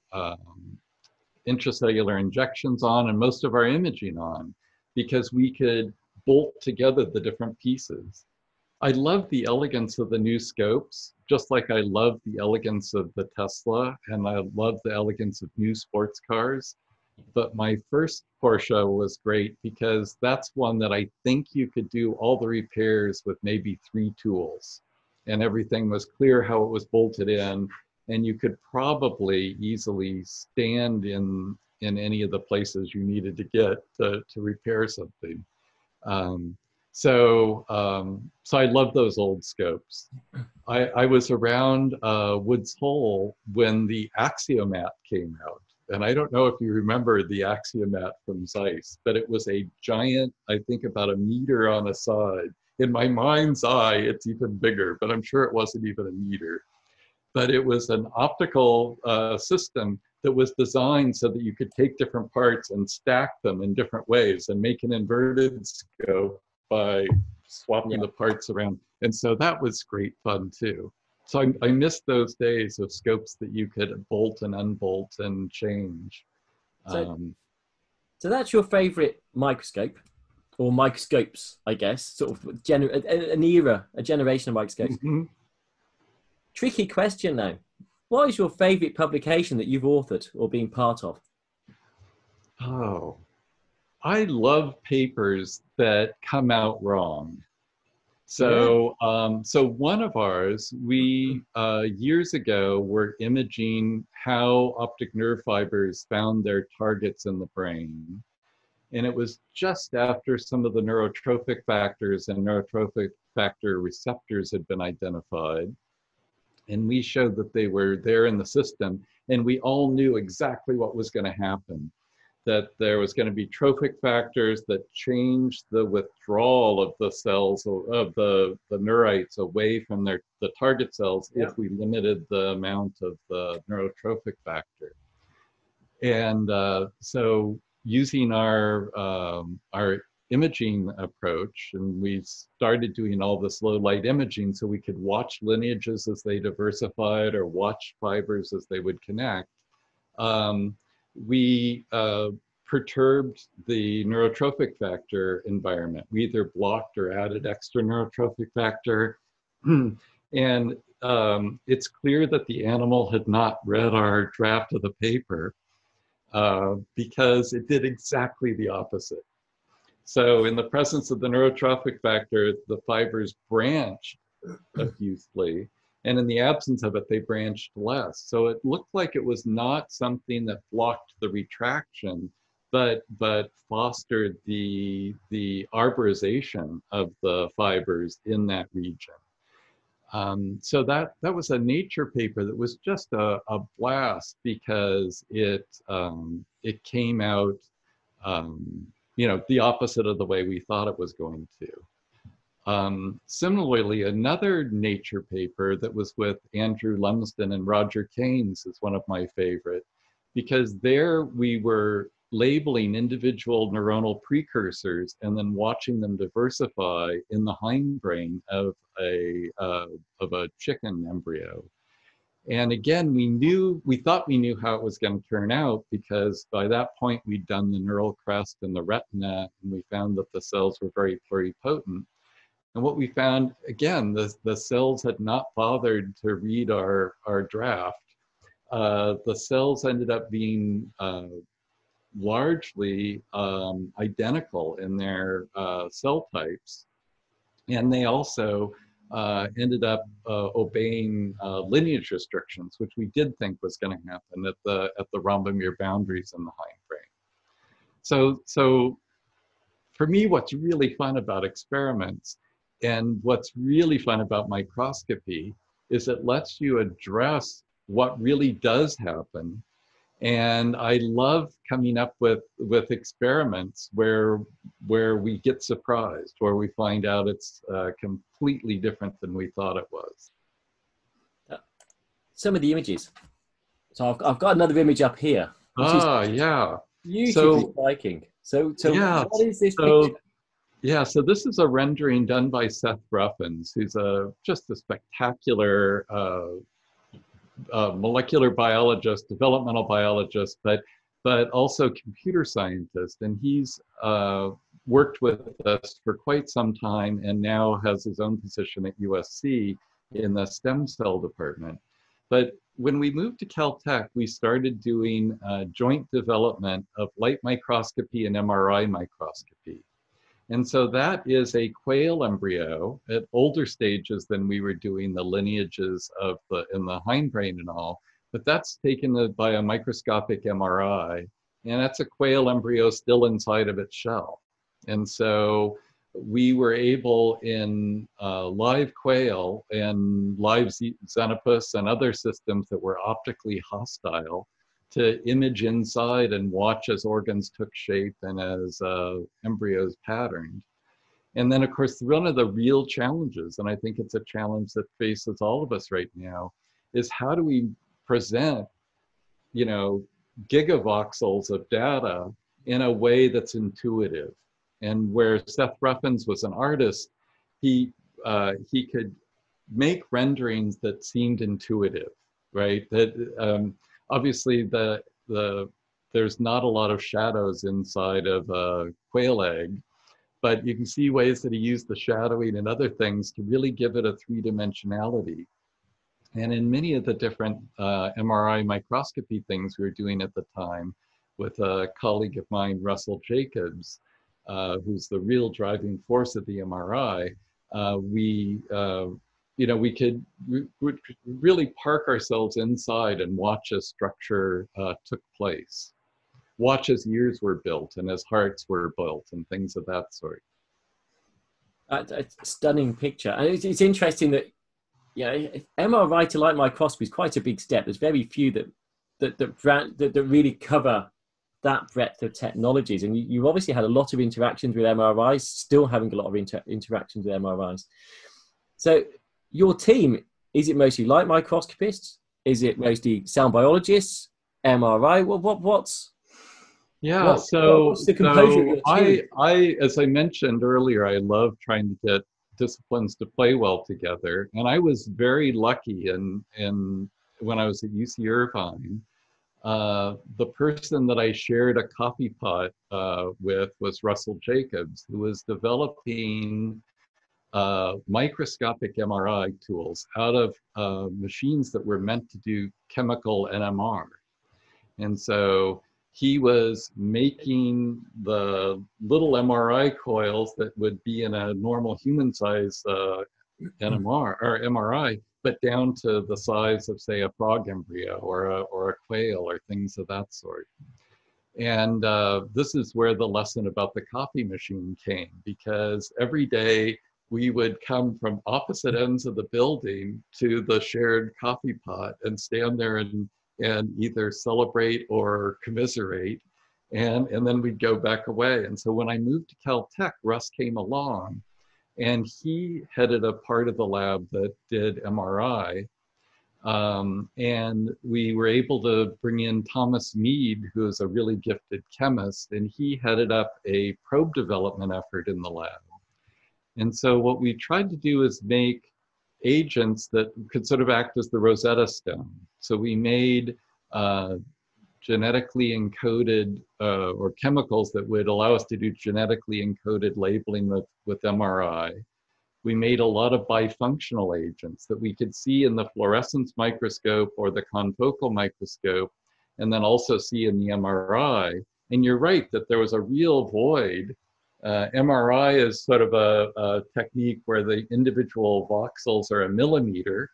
[SPEAKER 3] intracellular injections on and most of our imaging on, because we could bolt together the different pieces. I love the elegance of the new scopes, just like I love the elegance of the Tesla, and I love the elegance of new sports cars. But my first Porsche was great because that's one that I think you could do all the repairs with maybe 3 tools, and everything was clear how it was bolted in, and you could probably easily stand in any of the places you needed to get to repair something. So I love those old scopes. I was around Woods Hole when the Axiomat came out. And I don't know if you remember the Axiomat from Zeiss, but it was a giant, I think about 1 meter on a side. In my mind's eye, it's even bigger, but I'm sure it wasn't even 1 meter. But it was an optical system that was designed so that you could take different parts and stack them in different ways and make an inverted scope by swapping the parts around. And so that was great fun too. So I missed those days of scopes that you could bolt and unbolt and change.
[SPEAKER 2] So that's your favorite microscope, or microscopes, I guess, sort of an era, a generation of microscopes.
[SPEAKER 3] Mm-hmm.
[SPEAKER 2] Tricky question now. What is your favorite publication that you've authored or been part of?
[SPEAKER 3] Oh, I love papers that come out wrong. So, so one of ours, we years ago were imaging how optic nerve fibers found their targets in the brain. And it was just after some of the neurotrophic factors and neurotrophic factor receptors had been identified. And we showed that they were there in the system. And we all knew exactly what was going to happen. That there was going to be trophic factors that changed the withdrawal of the cells, of the neurites away from the target cells if we limited the amount of the neurotrophic factor. And so using our imaging approach, and we started doing all this low light imaging so we could watch lineages as they diversified or watch fibers as they would connect. We perturbed the neurotrophic factor environment. We either blocked or added extra neurotrophic factor. And it's clear that the animal had not read our draft of the paper because it did exactly the opposite. So in the presence of the neurotrophic factor, the fibers branched effusively. And in the absence of it, they branched less. So it looked like it was not something that blocked the retraction, but fostered the arborization of the fibers in that region. So that was a Nature paper that was just a blast, because it came out, the opposite of the way we thought it was going to. Similarly, another Nature paper that was with Andrew Lumsden and Roger Keynes is one of my favorite, because there we were labeling individual neuronal precursors and then watching them diversify in the hindbrain of a chicken embryo. And again, we thought we knew how it was going to turn out, because by that point we'd done the neural crest and the retina, and we found that the cells were very pluripotent. And what we found, again, the cells had not bothered to read our draft. The cells ended up being largely identical in their cell types. And they also ended up obeying lineage restrictions, which we did think was going to happen at the rhombomer boundaries in the hindbrain. So for me, what's really fun about experiments and what's really fun about microscopy is it lets you address what really does happen. And I love coming up with experiments where we get surprised, where we find out it's completely different than we thought it was.
[SPEAKER 2] Some of the images. So I've got another image up here. Which is
[SPEAKER 3] yeah.
[SPEAKER 2] Beautifully striking. So
[SPEAKER 3] yeah,
[SPEAKER 2] what is this picture?
[SPEAKER 3] Yeah, so this is a rendering done by Seth Ruffins, who's just a spectacular molecular biologist, developmental biologist, but also computer scientist. And he's worked with us for quite some time and now has his own position at USC in the stem cell department. But when we moved to Caltech, we started doing joint development of light microscopy and MRI microscopy. And so that is a quail embryo at older stages than we were doing the lineages of in the hindbrain and all, but that's taken by a microscopic MRI, and that's a quail embryo still inside of its shell. And so we were able in live quail and live xenopus and other systems that were optically hostile to image inside and watch as organs took shape and as embryos patterned. And then, of course, one of the real challenges, and I think it's a challenge that faces all of us right now, is how do we present, gigavoxels of data in a way that's intuitive? And where Seth Ruffins was an artist, he could make renderings that seemed intuitive, right? That obviously there's not a lot of shadows inside of a quail egg, but you can see ways that he used the shadowing and other things to really give it a three-dimensionality. And in many of the different MRI microscopy things we were doing at the time with a colleague of mine, Russell Jacobs, who's the real driving force of the MRI, we could really park ourselves inside and watch as structure took place, watch as ears were built and as hearts were built and things of that sort.
[SPEAKER 2] A stunning picture. And it's interesting that, MRI to light microscopy is quite a big step. There's very few that really cover that breadth of technologies. And you obviously had a lot of interactions with MRIs, still having a lot of interactions with MRIs. So your team, is it mostly light microscopists? Is it mostly sound biologists, MRI? What's the composure of your team?
[SPEAKER 3] I, as I mentioned earlier, I love trying to get disciplines to play well together. And I was very lucky when I was at UC Irvine. The person that I shared a coffee pot with was Russell Jacobs, who was developing microscopic MRI tools out of machines that were meant to do chemical NMR. And so he was making the little MRI coils that would be in a normal human size NMR or MRI, but down to the size of, say, a frog embryo or a quail or things of that sort. And this is where the lesson about the coffee machine came, because every day we would come from opposite ends of the building to the shared coffee pot and stand there and either celebrate or commiserate. And then we'd go back away. And so when I moved to Caltech, Russ came along, and he headed a part of the lab that did MRI. And we were able to bring in Thomas Mead, who is a really gifted chemist, and he headed up a probe development effort in the lab. And so what we tried to do is make agents that could sort of act as the Rosetta Stone. So we made genetically encoded or chemicals that would allow us to do genetically encoded labeling with MRI. We made a lot of bifunctional agents that we could see in the fluorescence microscope or the confocal microscope, and then also see in the MRI. And you're right that there was a real void. MRI is sort of a technique where the individual voxels are a millimeter,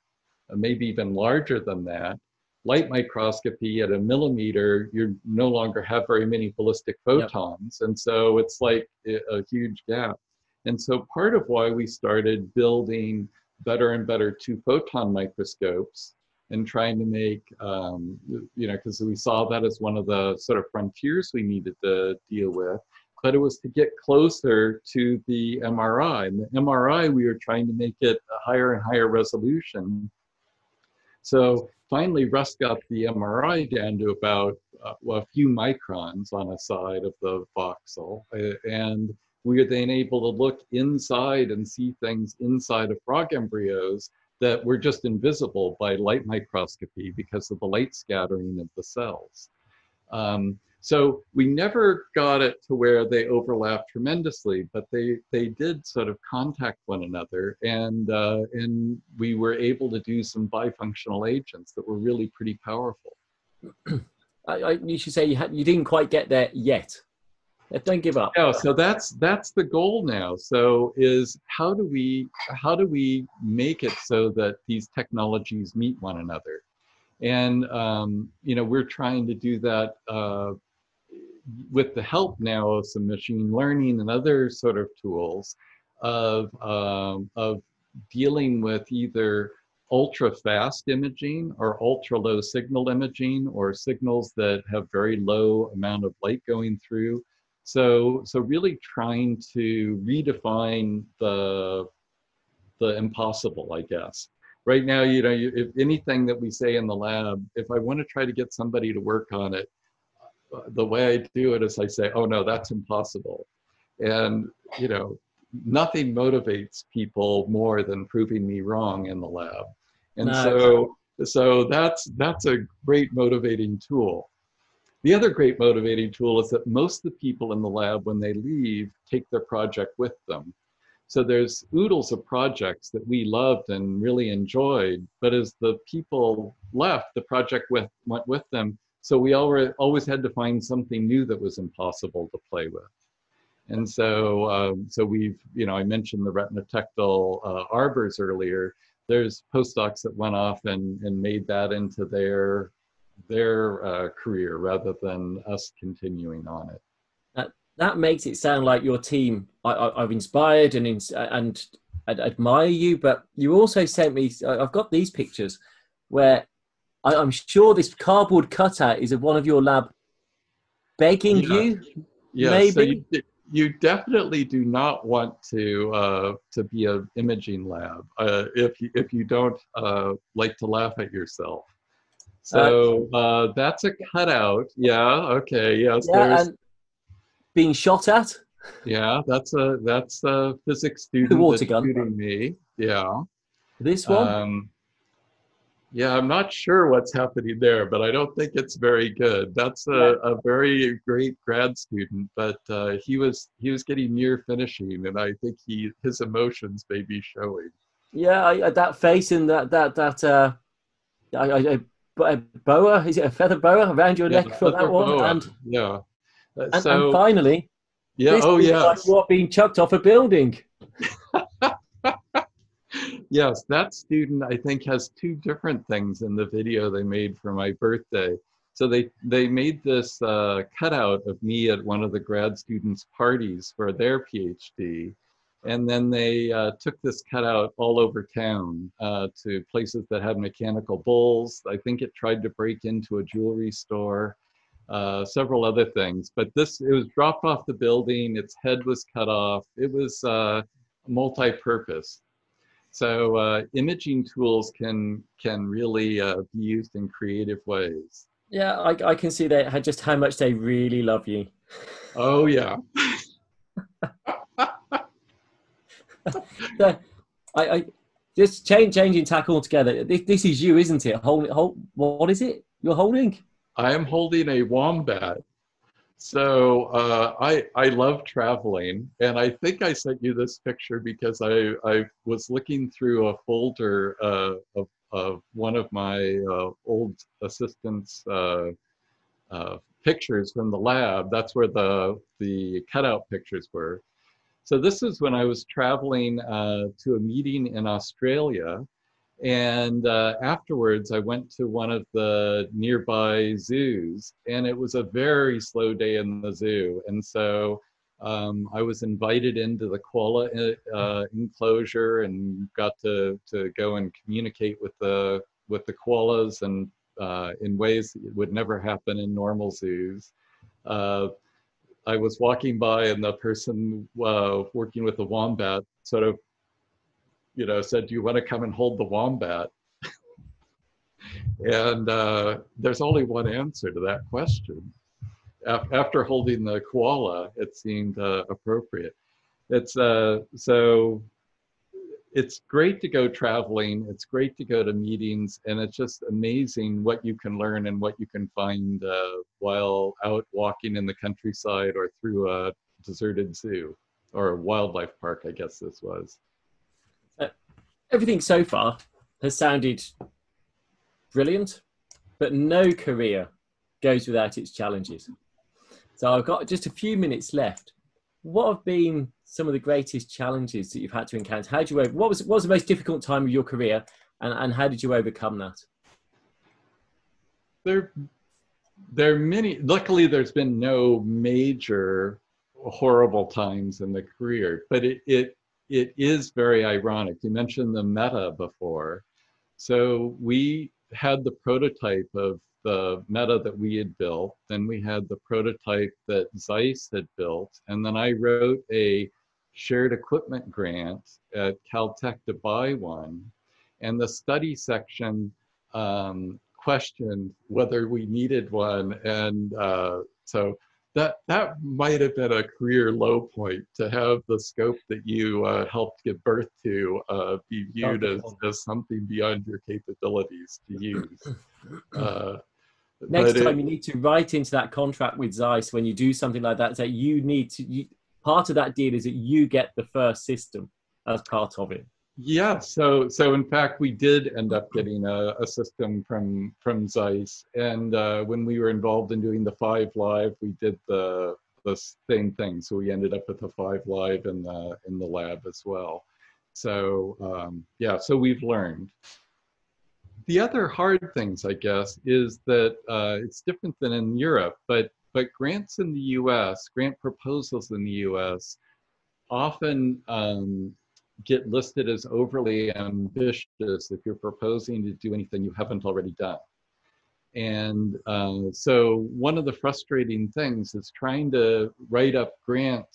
[SPEAKER 3] maybe even larger than that. Light microscopy at a millimeter, you no longer have very many ballistic photons. Yep. And so it's like a huge gap. And so part of why we started building better and better 2-photon microscopes and trying to make, because we saw that as one of the sort of frontiers we needed to deal with, but it was to get closer to the MRI. And the MRI, we were trying to make it a higher and higher resolution. So finally, Russ got the MRI down to about a few microns on a side of the voxel. And we were then able to look inside and see things inside of frog embryos that were just invisible by light microscopy because of the light scattering of the cells. So we never got it to where they overlapped tremendously, but they did sort of contact one another, and we were able to do some bifunctional agents that were really pretty powerful.
[SPEAKER 2] You should say you didn't quite get there yet. Don't give up.
[SPEAKER 3] Yeah, so that's the goal now. So is how do we make it so that these technologies meet one another? And we're trying to do that with the help now of some machine learning and other sort of tools of dealing with either ultra fast imaging or ultra low signal imaging, or signals that have very low amount of light going through. So really trying to redefine the impossible, I guess. Right now, if anything that we say in the lab, if I want to try to get somebody to work on it, the way I do it is I say, oh no, that's impossible. And, nothing motivates people more than proving me wrong in the lab. And so that's a great motivating tool. The other great motivating tool is that most of the people in the lab, when they leave, take their project with them. So there's oodles of projects that we loved and really enjoyed, but as the people left, the project went with them. So we always had to find something new that was impossible to play with. And so we've, I mentioned the retinotectal arbors earlier. There's postdocs that went off and made that into their career rather than us continuing on it.
[SPEAKER 2] That makes it sound like your team. I've inspired and admire you, but you also sent me. I've got these pictures where I'm sure this cardboard cutout is of one of your lab begging you.
[SPEAKER 3] Yeah,
[SPEAKER 2] maybe.
[SPEAKER 3] So you definitely do not want to be an imaging lab if you don't like to laugh at yourself. So that's a cutout. Yeah. Okay. Yes.
[SPEAKER 2] Yeah, and being shot at.
[SPEAKER 3] Yeah, that's a physics student
[SPEAKER 2] the water
[SPEAKER 3] that's
[SPEAKER 2] gun.
[SPEAKER 3] shooting me. Yeah.
[SPEAKER 2] This one.
[SPEAKER 3] Yeah, I'm not sure what's happening there, but I don't think it's very good. That's a very great grad student, but he was getting near finishing, and I think his emotions may be showing.
[SPEAKER 2] Yeah, that face and that boa, is it a feather boa around your neck for that one?
[SPEAKER 3] Boa.
[SPEAKER 2] And
[SPEAKER 3] yeah,
[SPEAKER 2] and finally,
[SPEAKER 3] yeah,
[SPEAKER 2] this is like what being chucked off a building.
[SPEAKER 3] Yes, that student I think has two different things in the video they made for my birthday. So they made this cutout of me at one of the grad students' parties for their PhD. And then they took this cutout all over town to places that had mechanical bulls. I think it tried to break into a jewelry store, several other things. But it was dropped off the building, its head was cut off. It was multi-purpose. So imaging tools can really be used in creative ways.
[SPEAKER 2] Yeah, I can see that just how much they really love you.
[SPEAKER 3] Oh yeah.
[SPEAKER 2] So, I just changing tack altogether. This is you, isn't it? What is it you're holding?
[SPEAKER 3] I am holding a wombat. So I love traveling, and I think I sent you this picture because I was looking through a folder of one of my old assistants' pictures from the lab. That's where the cutout pictures were. So this is when I was traveling to a meeting in Australia. And afterwards, I went to one of the nearby zoos, and it was a very slow day in the zoo. And so I was invited into the koala enclosure and got to go and communicate with the koalas and in ways that would never happen in normal zoos. I was walking by, and the person working with the wombat sort of, said, "Do you want to come and hold the wombat?" And there's only one answer to that question. After holding the koala, it seemed appropriate. So it's great to go traveling. It's great to go to meetings, and it's just amazing what you can learn and what you can find while out walking in the countryside or through a deserted zoo or a wildlife park, I guess this was.
[SPEAKER 2] Everything so far has sounded brilliant, but no career goes without its challenges. So I've got just a few minutes left. What have been some of the greatest challenges that you've had to encounter? What was the most difficult time of your career, and how did you overcome that?
[SPEAKER 3] There are many. Luckily, there's been no major horrible times in the career, but it is very ironic. You mentioned the meta before. So we had the prototype of the meta that we had built. Then we had the prototype that Zeiss had built. And then I wrote a shared equipment grant at Caltech to buy one. And the study section questioned whether we needed one. And so that might have been a career low point, to have the scope that you helped give birth to be viewed as something beyond your capabilities to use.
[SPEAKER 2] Next time you need to write into that contract with Zeiss when you do something like that, that you need to, part of that deal is that you get the first system as part of it.
[SPEAKER 3] Yeah, so in fact, we did end up getting a system from Zeiss, and when we were involved in doing the 5 Live, we did the same thing. So we ended up with the 5 Live in the lab as well. So yeah, so we've learned. The other hard things, I guess, is that it's different than in Europe, but grants in the U.S., grant proposals in the U.S. often get listed as overly ambitious if you're proposing to do anything you haven't already done. And so one of the frustrating things is trying to write up grant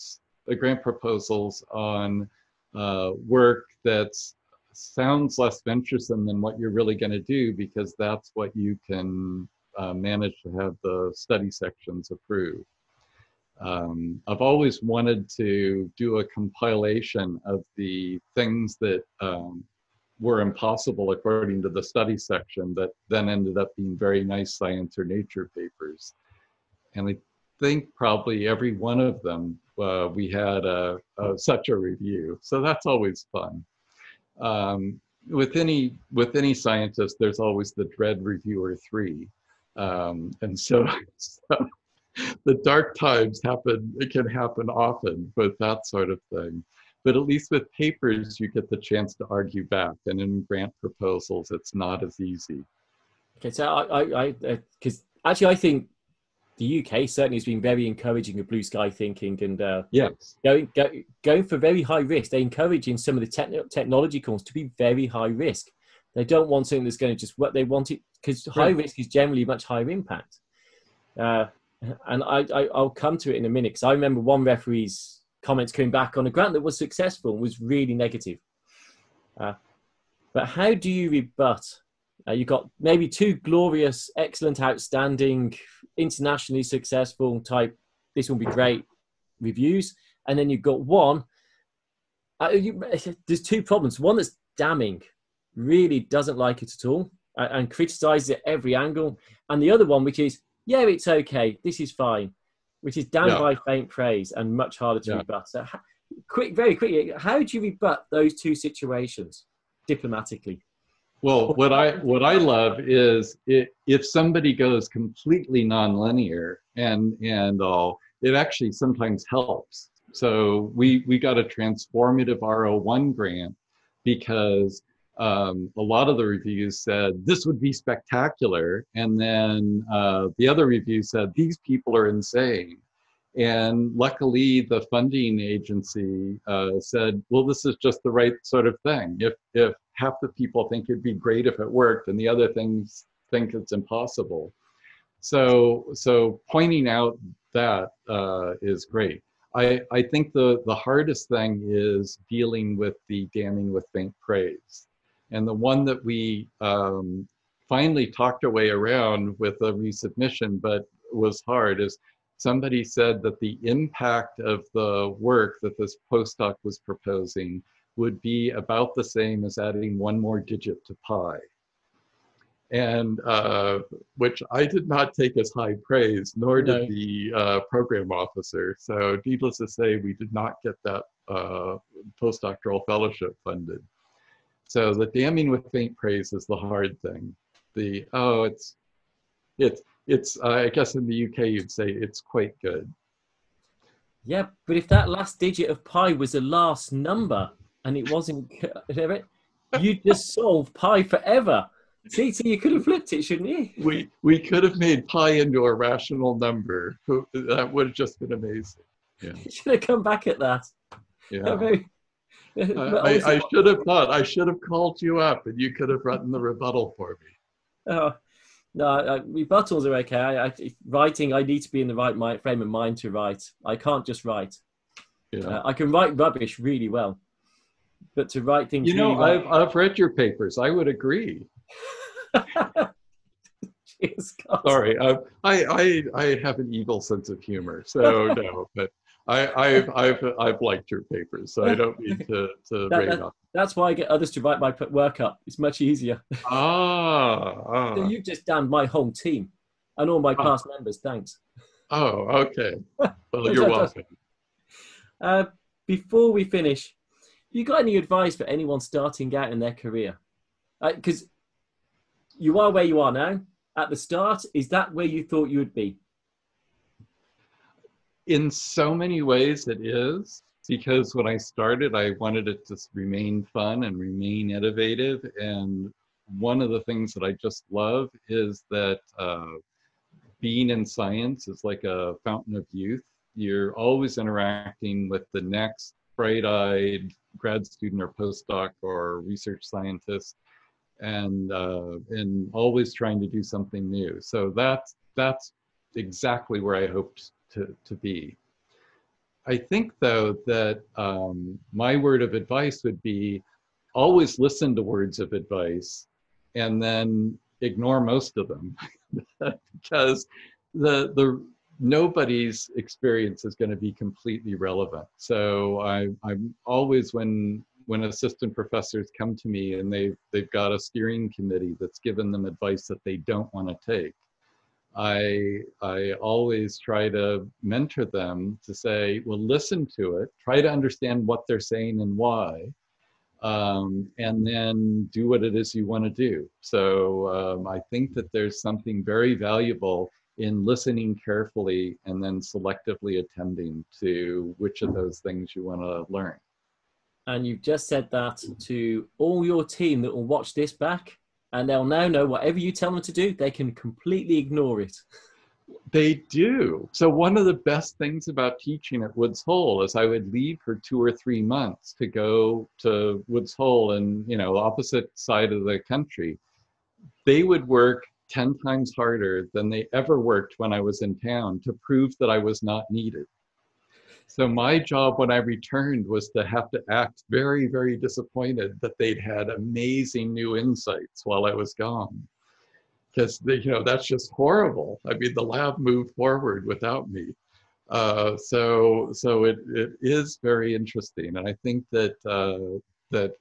[SPEAKER 3] proposals on work that sounds less venturesome than what you're really going to do, because that's what you can manage to have the study sections approve. I've always wanted to do a compilation of the things that were impossible according to the study section that then ended up being very nice Science or Nature papers. And I think probably every one of them we had such a review. So that's always fun. With any scientist, there's always the dread reviewer 3. And so the dark times happen. It can happen often with that sort of thing. But at least with papers, you get the chance to argue back. And in grant proposals, it's not as easy.
[SPEAKER 2] Okay, so because actually I think the UK certainly has been very encouraging of blue sky thinking, and
[SPEAKER 3] Yes.
[SPEAKER 2] going for very high risk. They encourage in some of the technology courses to be very high risk. They don't want something that's going to just what they want it, because high risk is generally much higher impact. And I'll come to it in a minute, because I remember one referee's comments coming back on a grant that was successful and was really negative. But how do you rebut? You've got maybe two glorious, excellent, outstanding, internationally successful type, this will be great reviews. And then you've got one, there's two problems. One that's damning, really doesn't like it at all and criticizes it at every angle. And the other one, which is, yeah, it's okay, this is fine, which is damned by faint praise and much harder to rebut. So very quickly, how do you rebut those two situations diplomatically?
[SPEAKER 3] Well, what I love is if somebody goes completely nonlinear and all, it actually sometimes helps. So we got a transformative R01 grant because a lot of the reviews said this would be spectacular, and then the other review said these people are insane. And luckily, the funding agency said, well, this is just the right sort of thing. If half the people think it'd be great if it worked and the other things think it's impossible. So pointing out that is great. I think the hardest thing is dealing with the damning with faint praise. And the one that we finally talked our way around with a resubmission, but was hard, is somebody said that the impact of the work that this postdoc was proposing would be about the same as adding one more digit to pi. And which I did not take as high praise, nor did the program officer. So needless to say, we did not get that postdoctoral fellowship funded. So the damning with faint praise is the hard thing. It's I guess in the UK you'd say it's quite good.
[SPEAKER 2] Yeah, but if that last digit of pi was the last number and it wasn't, you'd just solve pi forever. See, so you could have flipped it, shouldn't you?
[SPEAKER 3] We could have made pi into a rational number. That would have just been amazing. Yeah.
[SPEAKER 2] You should have come back at that.
[SPEAKER 3] Yeah. I should have thought. I should have called you up, and you could have written the rebuttal for me.
[SPEAKER 2] Oh. No, rebuttals are okay. Writing, I need to be in the right frame of mind to write. I can't just write. Yeah. I can write rubbish really well, but to write things,
[SPEAKER 3] I've read your papers. I would agree.
[SPEAKER 2] Cheers, Scott.
[SPEAKER 3] Sorry, I have an evil sense of humor, so no, but I've liked your papers, so I don't need to rave on.
[SPEAKER 2] That's why I get others to write my work up. It's much easier. So you've just damned my whole team and all my past members. Thanks.
[SPEAKER 3] Oh, okay. Well, you're welcome.
[SPEAKER 2] Before we finish, you got any advice for anyone starting out in their career? Because you are where you are now. At the start, is that where you thought you would be?
[SPEAKER 3] In so many ways it is, because when I started, I wanted it to remain fun and remain innovative. And one of the things that I just love is that being in science is like a fountain of youth. You're always interacting with the next bright-eyed grad student or postdoc or research scientist, and always trying to do something new. So that's exactly where I hoped to be. I think, though, that my word of advice would be always listen to words of advice and then ignore most of them because the nobody's experience is going to be completely relevant. So I'm always, when assistant professors come to me and they've got a steering committee that's given them advice that they don't want to take, I always try to mentor them to say, well, listen to it, try to understand what they're saying and why, and then do what it is you want to do. So I think that there's something very valuable in listening carefully and then selectively attending to which of those things you want to learn.
[SPEAKER 2] And you've just said that to all your team that will watch this back, and they'll now know whatever you tell them to do, they can completely ignore it.
[SPEAKER 3] They do. So one of the best things about teaching at Woods Hole is I would leave for 2 or 3 months to go to Woods Hole and, opposite side of the country. They would work 10 times harder than they ever worked when I was in town to prove that I was not needed. So my job when I returned was to have to act very, very disappointed that they'd had amazing new insights while I was gone. Because, that's just horrible. I mean, the lab moved forward without me. So it is very interesting. And I think that that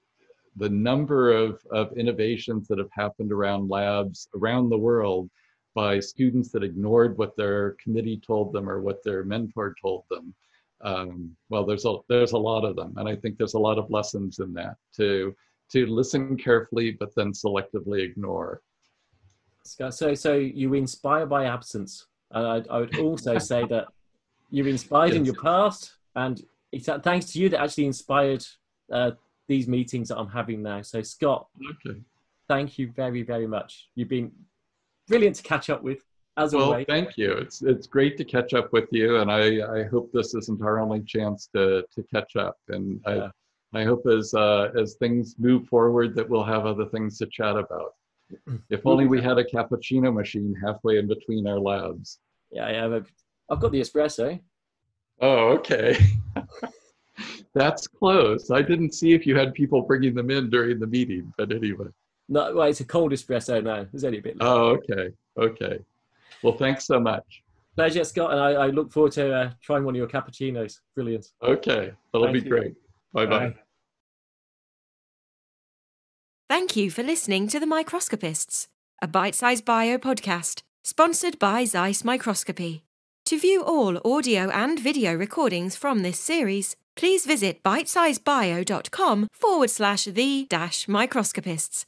[SPEAKER 3] the number of innovations that have happened around labs around the world by students that ignored what their committee told them or what their mentor told them, well, there's a lot of them. And I think there's a lot of lessons in that to listen carefully, but then selectively ignore.
[SPEAKER 2] So you inspire by absence. And I would also say that you're inspired in your past, and it's thanks to you that actually inspired these meetings that I'm having now. So Scott, thank you very, very much. You've been brilliant to catch up with, as always.
[SPEAKER 3] Well, thank you. It's great to catch up with you, and I hope this isn't our only chance to catch up. And I hope as things move forward that we'll have other things to chat about. If only we had a cappuccino machine halfway in between our labs.
[SPEAKER 2] Yeah, I've got the espresso.
[SPEAKER 3] Oh, okay. That's close. I didn't see if you had people bringing them in during the meeting, but anyway.
[SPEAKER 2] No, well, it's a cold espresso now. There's only a bit left.
[SPEAKER 3] Oh, okay. Well, thanks so much.
[SPEAKER 2] Pleasure, Scott, and I look forward to trying one of your cappuccinos. Brilliant.
[SPEAKER 3] Okay, that'll be great. Bye-bye.
[SPEAKER 1] Thank you for listening to The Microscopists, a bite-sized bio podcast sponsored by Zeiss Microscopy. To view all audio and video recordings from this series, please visit bitesizebio.com/the-microscopists.